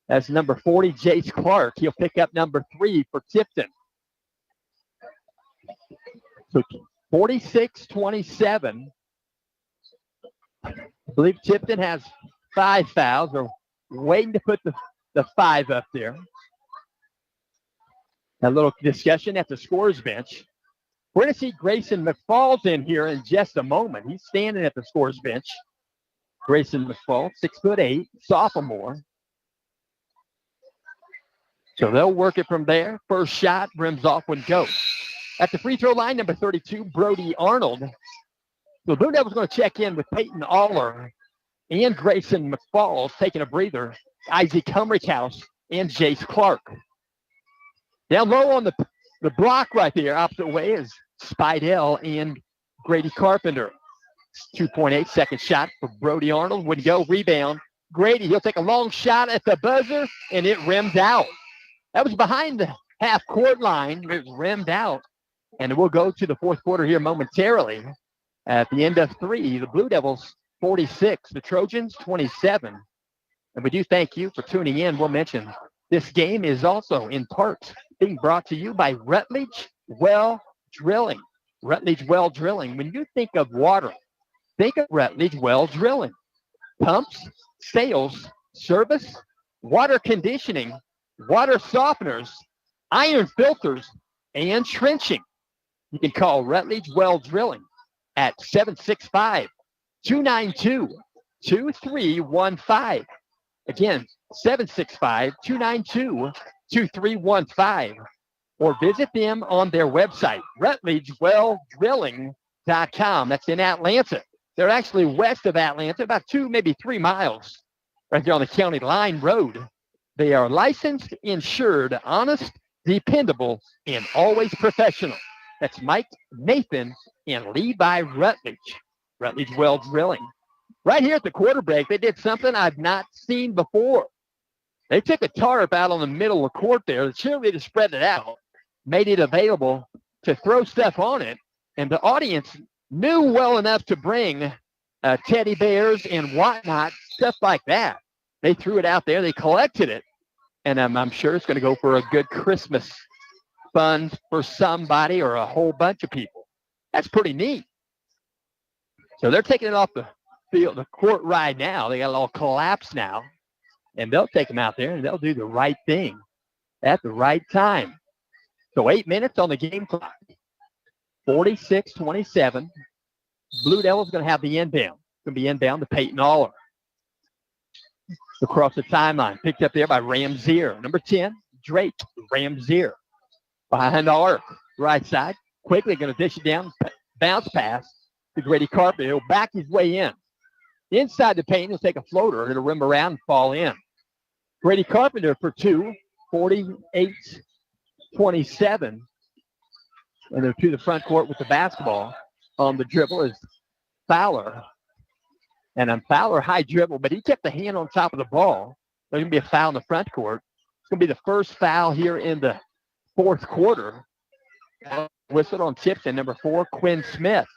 that's number 40, Jace Clark. He'll pick up number 3 for Tipton. So 46-27. I believe Tipton has 5 fouls. They're waiting to put the 5 up there. A little discussion at the scorer's bench. We're going to see Grayson McFalls in here in just a moment. He's standing at the scorer's bench. Grayson McFalls, 6'8", sophomore. So they'll work it from there. First shot, rims off when go. At the free throw line, number 32, Brody Arnold. So Blue Devils going to check in with Peyton Aller and Grayson McFalls, taking a breather. Isaac Humrickhouse and Jace Clark. Down low on the block right there, opposite way, is Spidell and Grady Carpenter. 2.8 second shot for Brody Arnold. Would go, rebound. Grady, he'll take a long shot at the buzzer, and it rims out. That was behind the half-court line. It was rimmed out. And we'll go to the fourth quarter here momentarily. At the end of 3, the Blue Devils 46, the Trojans 27. And we do thank you for tuning in. We'll mention this game is also in part being brought to you by Rutledge Well Drilling. Rutledge Well Drilling. When you think of water, think of Rutledge Well Drilling. Pumps, sales, service, water conditioning, water softeners, iron filters, and trenching. You can call Rutledge Well Drilling at 765-292-2315. Again, 765-292-2315. Or visit them on their website, RutledgeWellDrilling.com. That's in Atlanta. They're actually west of Atlanta, about 2, maybe 3 miles, right there on the county line road. They are licensed, insured, honest, dependable, and always professional. That's Mike, Nathan, and Levi Rutledge. Rutledge Well Drilling. Right here at the quarter break, they did something I've not seen before. They took a tarp out on the middle of the court there. The cheerleaders spread it out, made it available to throw stuff on it, and the audience knew well enough to bring teddy bears and whatnot, stuff like that. They threw it out there. They collected it, and I'm sure it's going to go for a good Christmas fund for somebody or a whole bunch of people. That's pretty neat. So they're taking it off the field, the court right now. They got it all collapsed now, and they'll take them out there, and they'll do the right thing at the right time. So 8 minutes on the game clock. 46-27. Blue Devils going to have the inbound. Going to be inbound to Peyton Aller. Across the timeline. Picked up there by Ramzier. Number 10, Drake Ramzier. Behind the arc. Right side. Quickly going to dish it down. Bounce pass to Grady Carpenter. He'll back his way in. Inside the paint, he'll take a floater. It'll rim around and fall in. Grady Carpenter for 2. 48-27. And they're to the front court with the basketball. On the dribble is Fowler. And Fowler high dribble, but he kept the hand on top of the ball. There's going to be a foul in the front court. It's going to be the first foul here in the fourth quarter. Whistled on Tipton, number 4, Quinn Smith.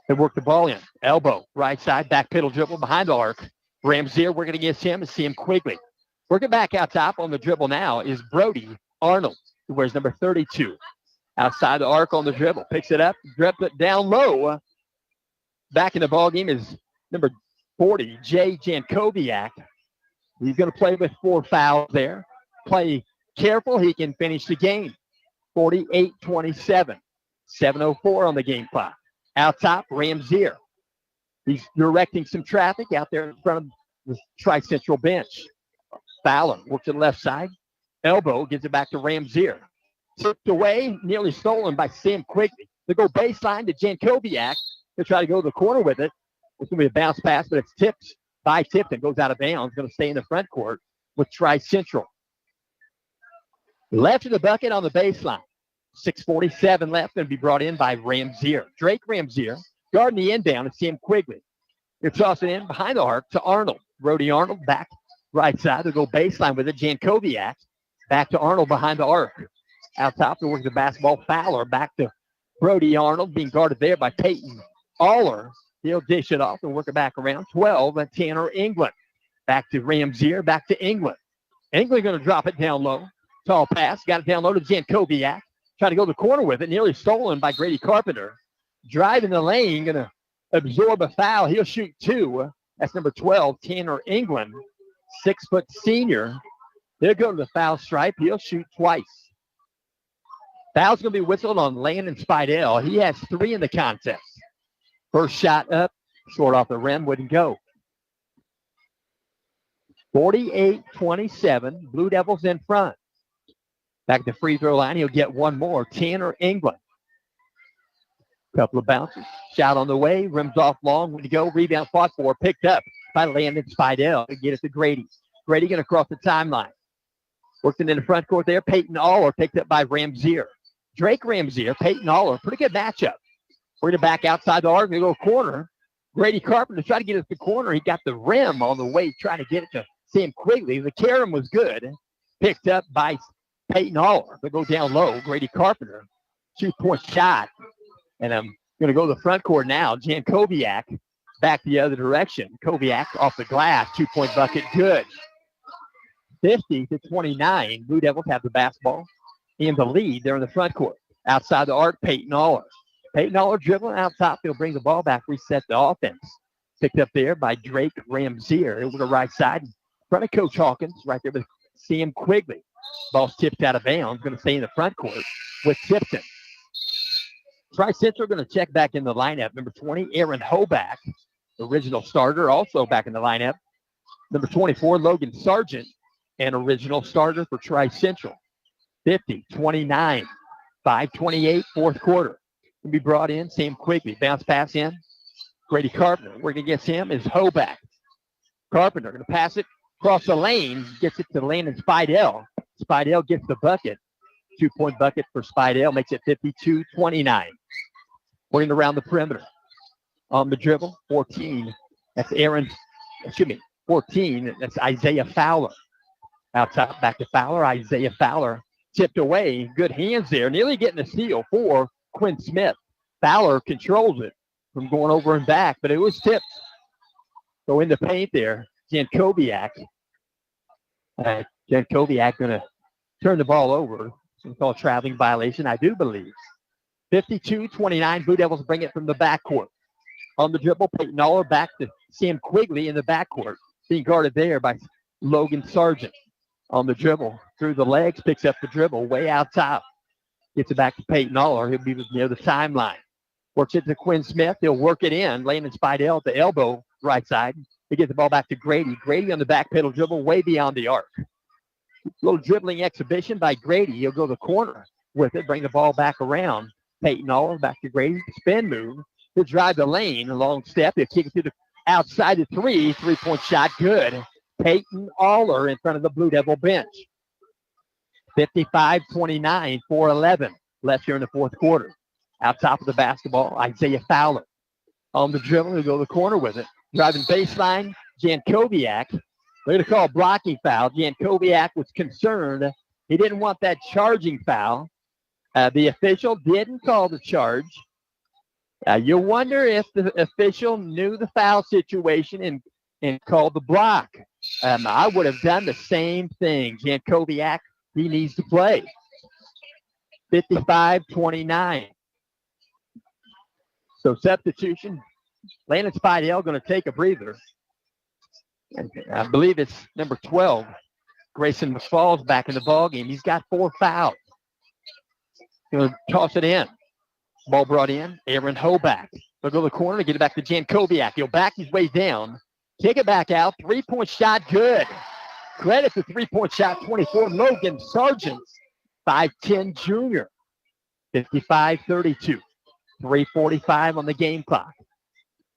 They work the ball in. Elbow, right side, back pedal dribble behind the arc. Ramzier working against him and see him quickly. Working back out top on the dribble now is Brody Arnold, who wears number 32. Outside the arc on the dribble. Picks it up, drips it down low. Back in the ballgame is number 40, Jay Jankowiak. He's going to play with 4 fouls there. Play careful. He can finish the game. 48-27. 7:04 on the game clock. Out top, Ramzier. He's directing some traffic out there in front of the Tri-Central bench. Fowler works to the left side. Elbow gives it back to Ramzier. Tipped away, nearly stolen by Sam Quigley. They go baseline to Jankowiak. He'll try to go to the corner with it. It's going to be a bounce pass, but it's tipped by Tipton. Goes out of bounds. Going to stay in the front court with Tri-Central. Left of the bucket on the baseline. 6:47 left, going to be brought in by Ramzier. Drake Ramzier guarding the inbound is Sam Quigley. He'll toss it in behind the arc to Arnold. Brody Arnold back right side. They'll go baseline with it. Jankowiak back to Arnold behind the arc. Out top to work the basketball. Fowler back to Brody Arnold, being guarded there by Peyton Aller. He'll dish it off and work it back around. 12, and Tanner England. Back to Ramzier, back to England. England going to drop it down low. Tall pass. Got it down low to Jankowiak. Trying to go to the corner with it. Nearly stolen by Grady Carpenter. Driving the lane. Going to absorb a foul. He'll shoot 2. That's number 12, Tanner England. 6-foot senior. He'll go to the foul stripe. He'll shoot twice. Foul's going to be whistled on Landon Spidell. He has 3 in the contest. First shot up, short off the rim, wouldn't go. 48-27, Blue Devils in front. Back to free throw line, he'll get one more. Tanner England. Couple of bounces, shot on the way, rims off long, wouldn't go. Rebound fought for, picked up by Landon Spidell to get it to Grady. Grady going to cross the timeline. Working in the front court there, Peyton Aller picked up by Ramzier. Drake Ramzier, Peyton Aller, pretty good matchup. We're going to back outside the arc, we go corner. Grady Carpenter tried to get it to the corner. He got the rim on the way, trying to get it to Sam Quigley. The carom was good. Picked up by Peyton Aller. They go down low. Grady Carpenter, 2-point shot. And I'm going to go to the front court now. Jankowiak back the other direction. Koviak off the glass. 2-point bucket, good. 50-29. Blue Devils have the basketball in the lead. They're in the front court. Outside the arc, Peyton Aller. Peyton Aller dribbling out top. He'll bring the ball back, reset the offense. Picked up there by Drake Ramzier. Over the right side. In front of Coach Hawkins. Right there with Sam Quigley. Ball's tipped out of bounds. Going to stay in the front court with Tipton. Tri-Central going to check back in the lineup. Number 20, Aaron Hoback. Original starter, also back in the lineup. Number 24, Logan Sargent. An original starter for Tri-Central. 50-29. 5:28, fourth quarter. Can be brought in. Sam Quigley. Bounce pass in. Grady Carpenter. Working against him is Hoback. Carpenter going to pass it across the lane. Gets it to Landon Spidell. Spidell gets the bucket. 2-point bucket for Spidell. Makes it 52-29. Working around the perimeter. On the dribble. 14. That's 14. That's Isaiah Fowler. Out top. Back to Fowler. Isaiah Fowler. Tipped away. Good hands there. Nearly getting a steal for Quinn Smith. Fowler controls it from going over and back, but it was tipped. Go in the paint there. Jankowiak. Jankowiak going to turn the ball over. It's called traveling violation, I do believe. 52-29. Blue Devils bring it from the backcourt. On the dribble, Peyton Aller back to Sam Quigley in the backcourt. Being guarded there by Logan Sargent. On the dribble, through the legs, picks up the dribble, way out top. Gets it back to Peyton Aller. He'll be near the timeline. Works it to Quinn Smith. He'll work it in. Landon Spidell at the elbow, right side. He gets the ball back to Grady. Grady on the back pedal dribble, way beyond the arc. Little dribbling exhibition by Grady. He'll go to the corner with it, bring the ball back around. Peyton Aller back to Grady. Spin move. He'll drive the lane. A long step. He'll kick it to the outside the 3-point shot. Good. Peyton Aller in front of the Blue Devil bench. 55-29, 4:11 left here in the fourth quarter. Out top of the basketball, Isaiah Fowler. On the dribble, he'll go to the corner with it. Driving baseline, Jankowiak. They're going to call a blocking foul. Jankowiak was concerned. He didn't want that charging foul. The official didn't call the charge. You wonder if the official knew the foul situation and called the block. I would have done the same thing. Jankowiak, he needs to play. 55-29. So substitution. Landon Spidell going to take a breather. And I believe it's number 12. Grayson McFall's back in the ballgame. He's got 4 fouls. Going to toss it in. Ball brought in. Aaron Hoback. They'll go to the corner and get it back to Jankowiak. He'll back his way down. Kick it back out. 3-point shot, good. Credit to 3-point shot, 24. Logan Sargent, 5'10 junior. 55-32. 3:45 on the game clock.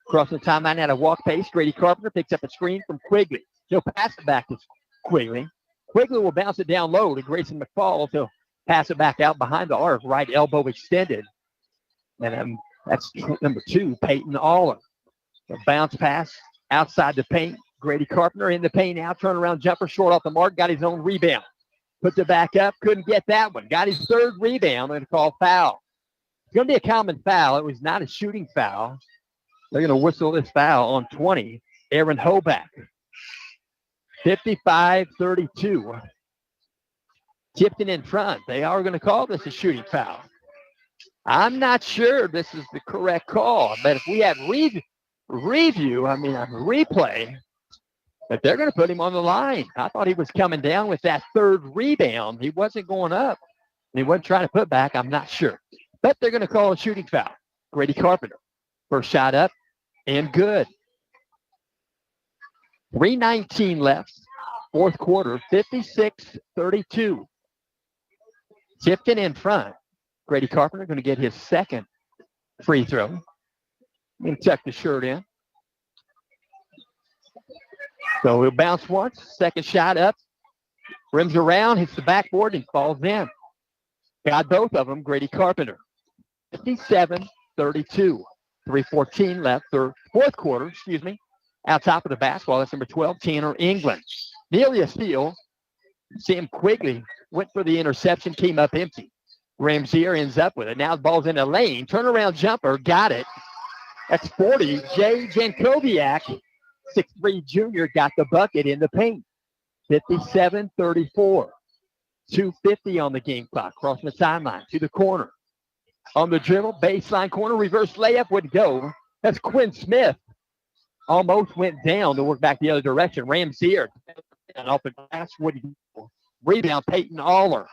Crossing the timeline at a walk pace. Grady Carpenter picks up a screen from Quigley. He'll pass it back to Quigley. Quigley will bounce it down low to Grayson McFall. He'll pass it back out behind the arc, right elbow extended. And that's number 2, Peyton Aller. A bounce pass outside the paint. Grady Carpenter in the paint now. Turnaround jumper short off the mark. Got his own rebound. Puts it back up. Couldn't get that one. Got his 3rd rebound and call foul. It's going to be a common foul. It was not a shooting foul. They're going to whistle this foul on 20. Aaron Hoback. 55-32. Tipton in front. They are going to call this a shooting foul. I'm not sure this is the correct call, but if we have replay, but they're going to put him on the line. I thought he was coming down with that 3rd rebound. He wasn't going up. And he wasn't trying to put back. I'm not sure. But they're going to call a shooting foul. Grady Carpenter. First shot up and good. 3:19 left. 4th quarter, 56-32. Tipton in front. Grady Carpenter going to get his 2nd free throw. And tuck the shirt in. So he'll bounce once. 2nd shot up. Rims around, hits the backboard, and falls in. Got both of them, Grady Carpenter. 57-32. 3:14 left. 4th quarter, Out top of the basketball, that's number 12, Tanner England. Nearly steal. Sam Quigley went for the interception, came up empty. Ramsier ends up with it. Now the ball's in the lane. Turnaround jumper, got it. That's 40. Jay Jankowiak, 6'3 junior, got the bucket in the paint. 57-34. 2:50 on the game clock. Crossing the timeline to the corner. On the dribble, baseline corner, reverse layup would go. That's Quinn Smith. Almost went down to work back the other direction. Ramsier and off the glass would go. Rebound, Peyton Aller.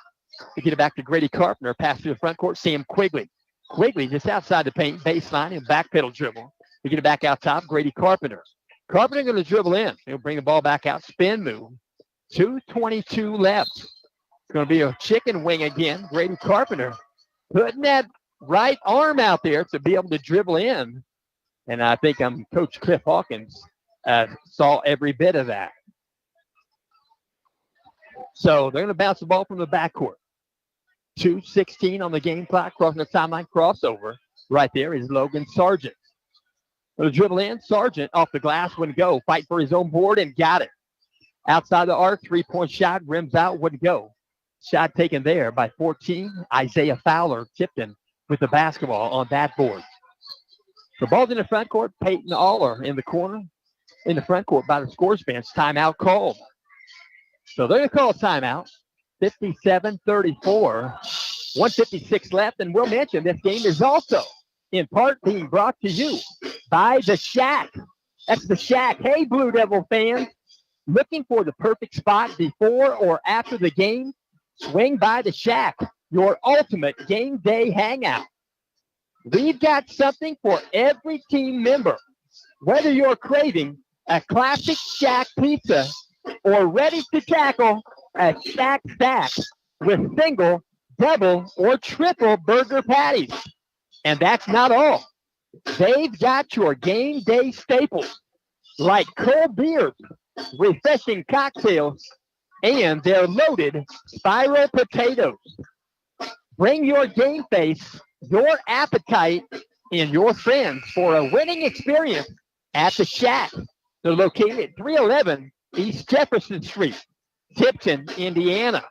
To get it back to Grady Carpenter. Pass to the front court, Sam Quigley. Quigley just outside the paint, baseline, and back pedal dribble. To get it back out top, Grady Carpenter. Carpenter going to dribble in. He'll bring the ball back out, spin move. 2:22 left. It's going to be a chicken wing again. Grady Carpenter putting that right arm out there to be able to dribble in. And I think Coach Cliff Hawkins saw every bit of that. So they're going to bounce the ball from the backcourt. 2:16 on the game clock. Crossing the timeline, crossover. Right there is Logan Sargent. Going to dribble in. Sargent off the glass, wouldn't go. Fight for his own board and got it. Outside the arc, 3-point shot, rims out, wouldn't go. Shot taken there by 14. Isaiah Fowler, Tipton with the basketball on that board. The ball's in the front court. Peyton Aller in the corner. In the front court by the scores bench. Timeout called. So they're going to call a timeout. 57-34. 1:56 left. And we'll mention this game is also in part being brought to you by The Shack. That's The Shack. Hey, Blue Devil fans. Looking for the perfect spot before or after the game? Swing by The Shack, your ultimate game day hangout. We've got something for every team member. Whether you're craving a classic Shack pizza or ready to tackle a Shack stack with single, double, or triple burger patties. And that's not all. They've got your game day staples like cold beers, refreshing cocktails, and their loaded spiral potatoes. Bring your game face, your appetite, and your friends for a winning experience at The Shack. They're located at 311 East Jefferson Street, Tipton, Indiana.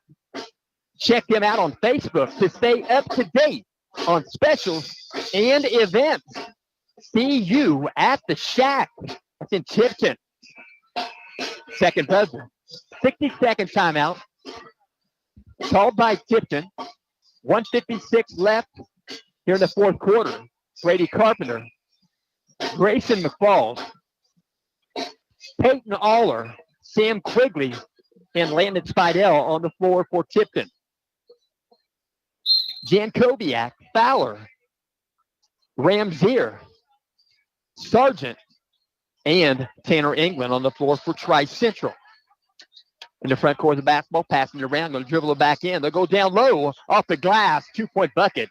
Check them out on Facebook to stay up to date on specials and events. See you at The Shack. That's in Tipton. Second buzzer. 60-second timeout. Called by Tipton. 1:56 left here in the 4th quarter. Grady Carpenter Grayson McFalls, Peyton Aller, Sam Quigley, and Landon Spidell on the floor for Tipton. Jankowiak, Fowler, Ramzier, Sargent, and Tanner England on the floor for Trice Central. In the front court of the basketball, passing it around, going to dribble it back in. They'll go down low, off the glass, 2-point bucket.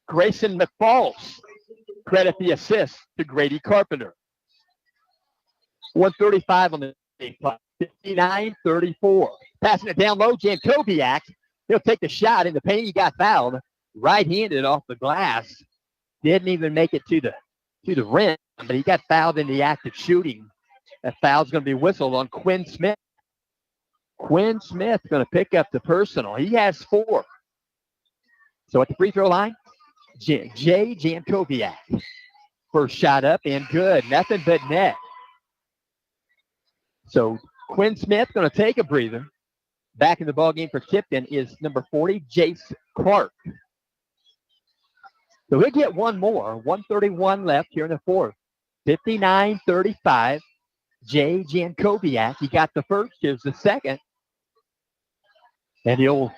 Grayson McFalls. Credit the assist to Grady Carpenter. 135 on the clock, 59-34. Passing it down low, Jankowiak. He'll take the shot in the paint. He got fouled. Right-handed off the glass. Didn't even make it to the rim, but he got fouled in the act of shooting. That foul's going to be whistled on Quinn Smith. Quinn Smith going to pick up the personal. He has 4. So at the free throw line, Jay Jankowiak. First shot up and good. Nothing but net. So Quinn Smith going to take a breather. Back in the ballgame for Tipton is number 40, Jace Clark. So he'll get one more. 1:31 left here in the fourth. 59-35. Jay Jankowiak. He got the first. Here's the second. And he'll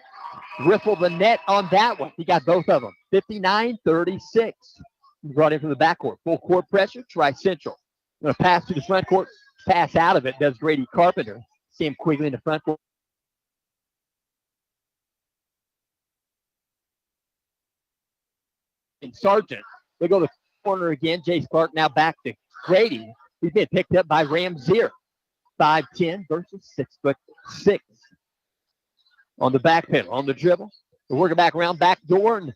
riffle the net on that one. He got both of them. 59-36. Brought in from the backcourt. Full court pressure. Trice Central. Going to pass to the front court. Pass out of it does Grady Carpenter. Sam Quigley in the front court. Sargent. They go to the corner again. Jace Clark now back to Grady. He's been picked up by Ramzier. 5'10" versus 6'6". On the back pedal, on the dribble. We're working back around, back door, and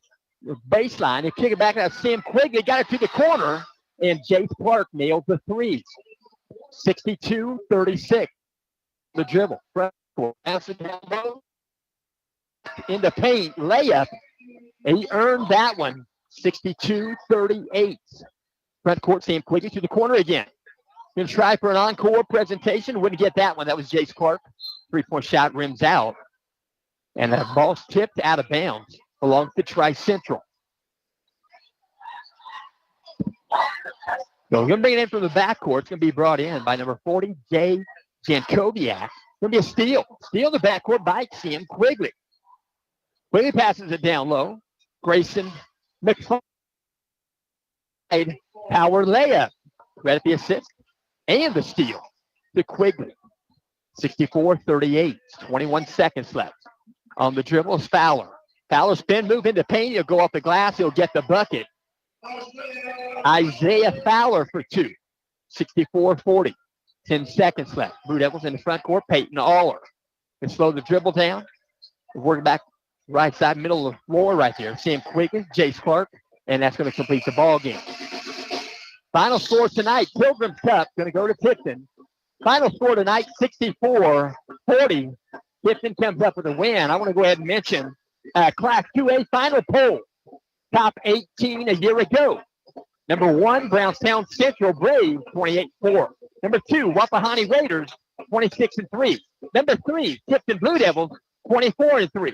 baseline. They kick it back out. Sam Quigley got it to the corner, and Jace Clark nailed the three. 62-36. The dribble. Pass it down low. In the paint, layup. And he earned that one. 62-38. Front court, Sam Quigley to the corner again. Going to try for an encore presentation. Wouldn't get that one. That was Jace Clark. 3-point shot rims out. And that ball's tipped out of bounds along to Trice Central. So we're going to bring it in from the backcourt. It's going to be brought in by number 40, Jay Jankowiak. Going to be a steal. Steal in the backcourt by Sam Quigley. Quigley passes it down low. Grayson McFarland. Power layup. Credit the assist and the steal to Quigley. 64-38. 21 seconds left. On the dribble is Fowler. Fowler spin move into paint. He'll go off the glass. He'll get the bucket. Isaiah Fowler for 2. 64-40. 10 seconds left. Blue Devils in the front court. Peyton Aller can slow the dribble down. Working back right side, middle of the floor right there. Sam Quigley, Jace Clark, and that's going to complete the ball game. Final score tonight, Pilgrim Cup going to go to Tipton. Final score tonight, 64-40. Tipton comes up with a win. I want to go ahead and mention Class 2A final poll. Top 18 a year ago. Number 1, Brownstown Central Braves, 28-4. Number 2, Wapahani Raiders, 26-3. Number 3, Tipton Blue Devils, 24-3.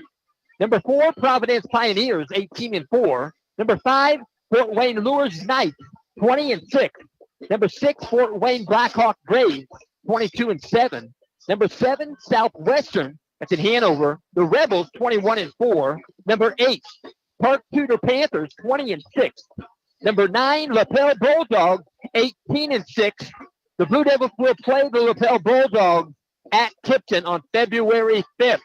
Number 4, Providence Pioneers, 18-4. Number 5, Fort Wayne Lures Knights, 20-6. Number 6, Fort Wayne Blackhawk Braves, 22-7. Number 7, Southwestern, that's in Hanover, the Rebels, 21-4. Number 8, Park Tudor Panthers, 20-6. Number 9, Lapel Bulldogs, 18-6. The Blue Devils will play the Lapel Bulldogs at Tipton on February 5th,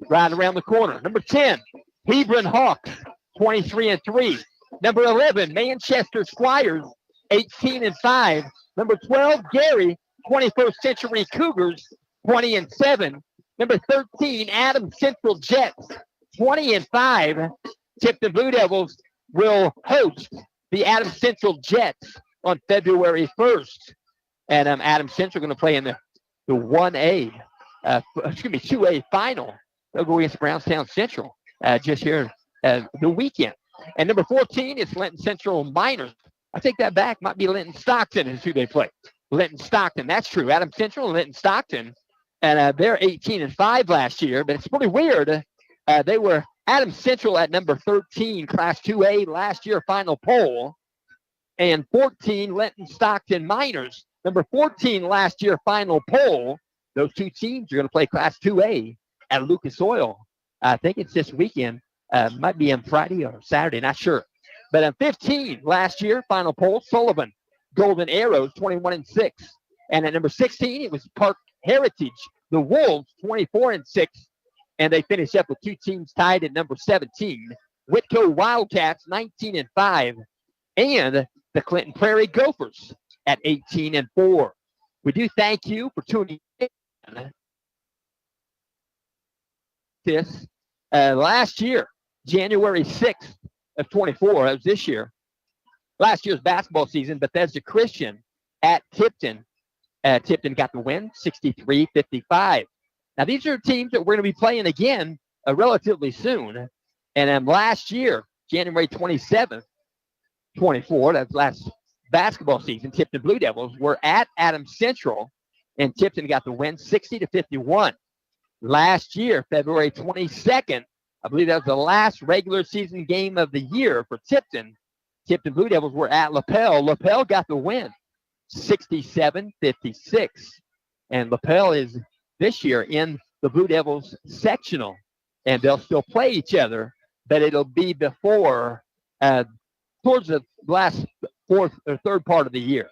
right around the corner. Number 10, Hebron Hawks, 23-3. Number 11, Manchester Squires, 18-5. Number 12, Gary, 21st Century Cougars, 20-7. Number 13, Adams Central Jets, 20-5. Tipton Blue Devils will host the Adams Central Jets on February 1st. And Adams Central going to play in the 1A, 2A final. They'll go against Brownstown Central just here the weekend. And number 14 is Linton Central Miners. I take that back. Might be Linton Stockton is who they play. Linton Stockton. That's true. Adams Central and Linton Stockton. And they're 18-5 last year. But it's pretty weird. They were Adams Central at number 13, Class 2A last year final poll. and 14, Linton Stockton Miners. Number 14 last year final poll. Those two teams are going to play Class 2A at Lucas Oil. I think it's this weekend. Might be on Friday or Saturday, not sure. But on 15 last year, final poll, Sullivan, Golden Arrows, 21-6. And at number 16, it was Park Heritage, the Wolves, 24-6. And they finished up with two teams tied at number 17. Whitco Wildcats, 19-5. And the Clinton Prairie Gophers at 18-4. We do thank you for tuning in. This last year, January 6th of 24, that was this year. Last year's basketball season, Bethesda Christian at Tipton. Tipton got the win, 63-55. Now, these are teams that we're going to be playing again relatively soon. And last year, January 27th, 24, that's last basketball season, Tipton Blue Devils were at Adams Central, and Tipton got the win, 60-51. Last year, February 22nd, I believe that was the last regular season game of the year for Tipton. Tipton Blue Devils were at Lapel. Lapel got the win, 67-56. And Lapel is this year in the Blue Devils sectional, and they'll still play each other, but it'll be before towards the last fourth or third part of the year.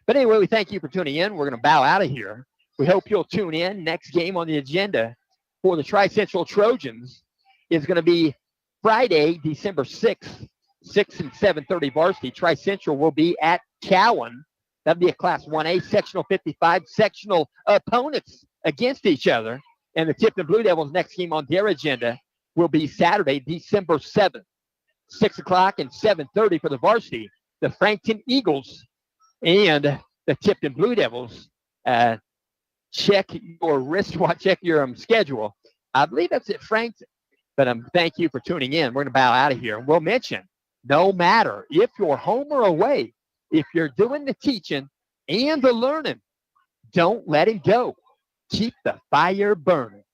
But anyway, we thank you for tuning in. We're going to bow out of here. We hope you'll tune in. Next game on the agenda for the Tri-Central Trojans is going to be Friday, December 6th, 6 and 7:30 varsity. Tri-Central will be at Cowan. That'll be a Class 1A, Sectional 55, sectional opponents against each other. And the Tipton Blue Devils' next game on their agenda will be Saturday, December 7th, 6 o'clock and 7:30 for the varsity. The Frankton Eagles and the Tipton Blue Devils. Check your wristwatch, check your schedule. I believe that's at Frankton. But thank you for tuning in. We're going to bow out of here. We'll mention, no matter if you're home or away, if you're doing the teaching and the learning, don't let it go. Keep the fire burning.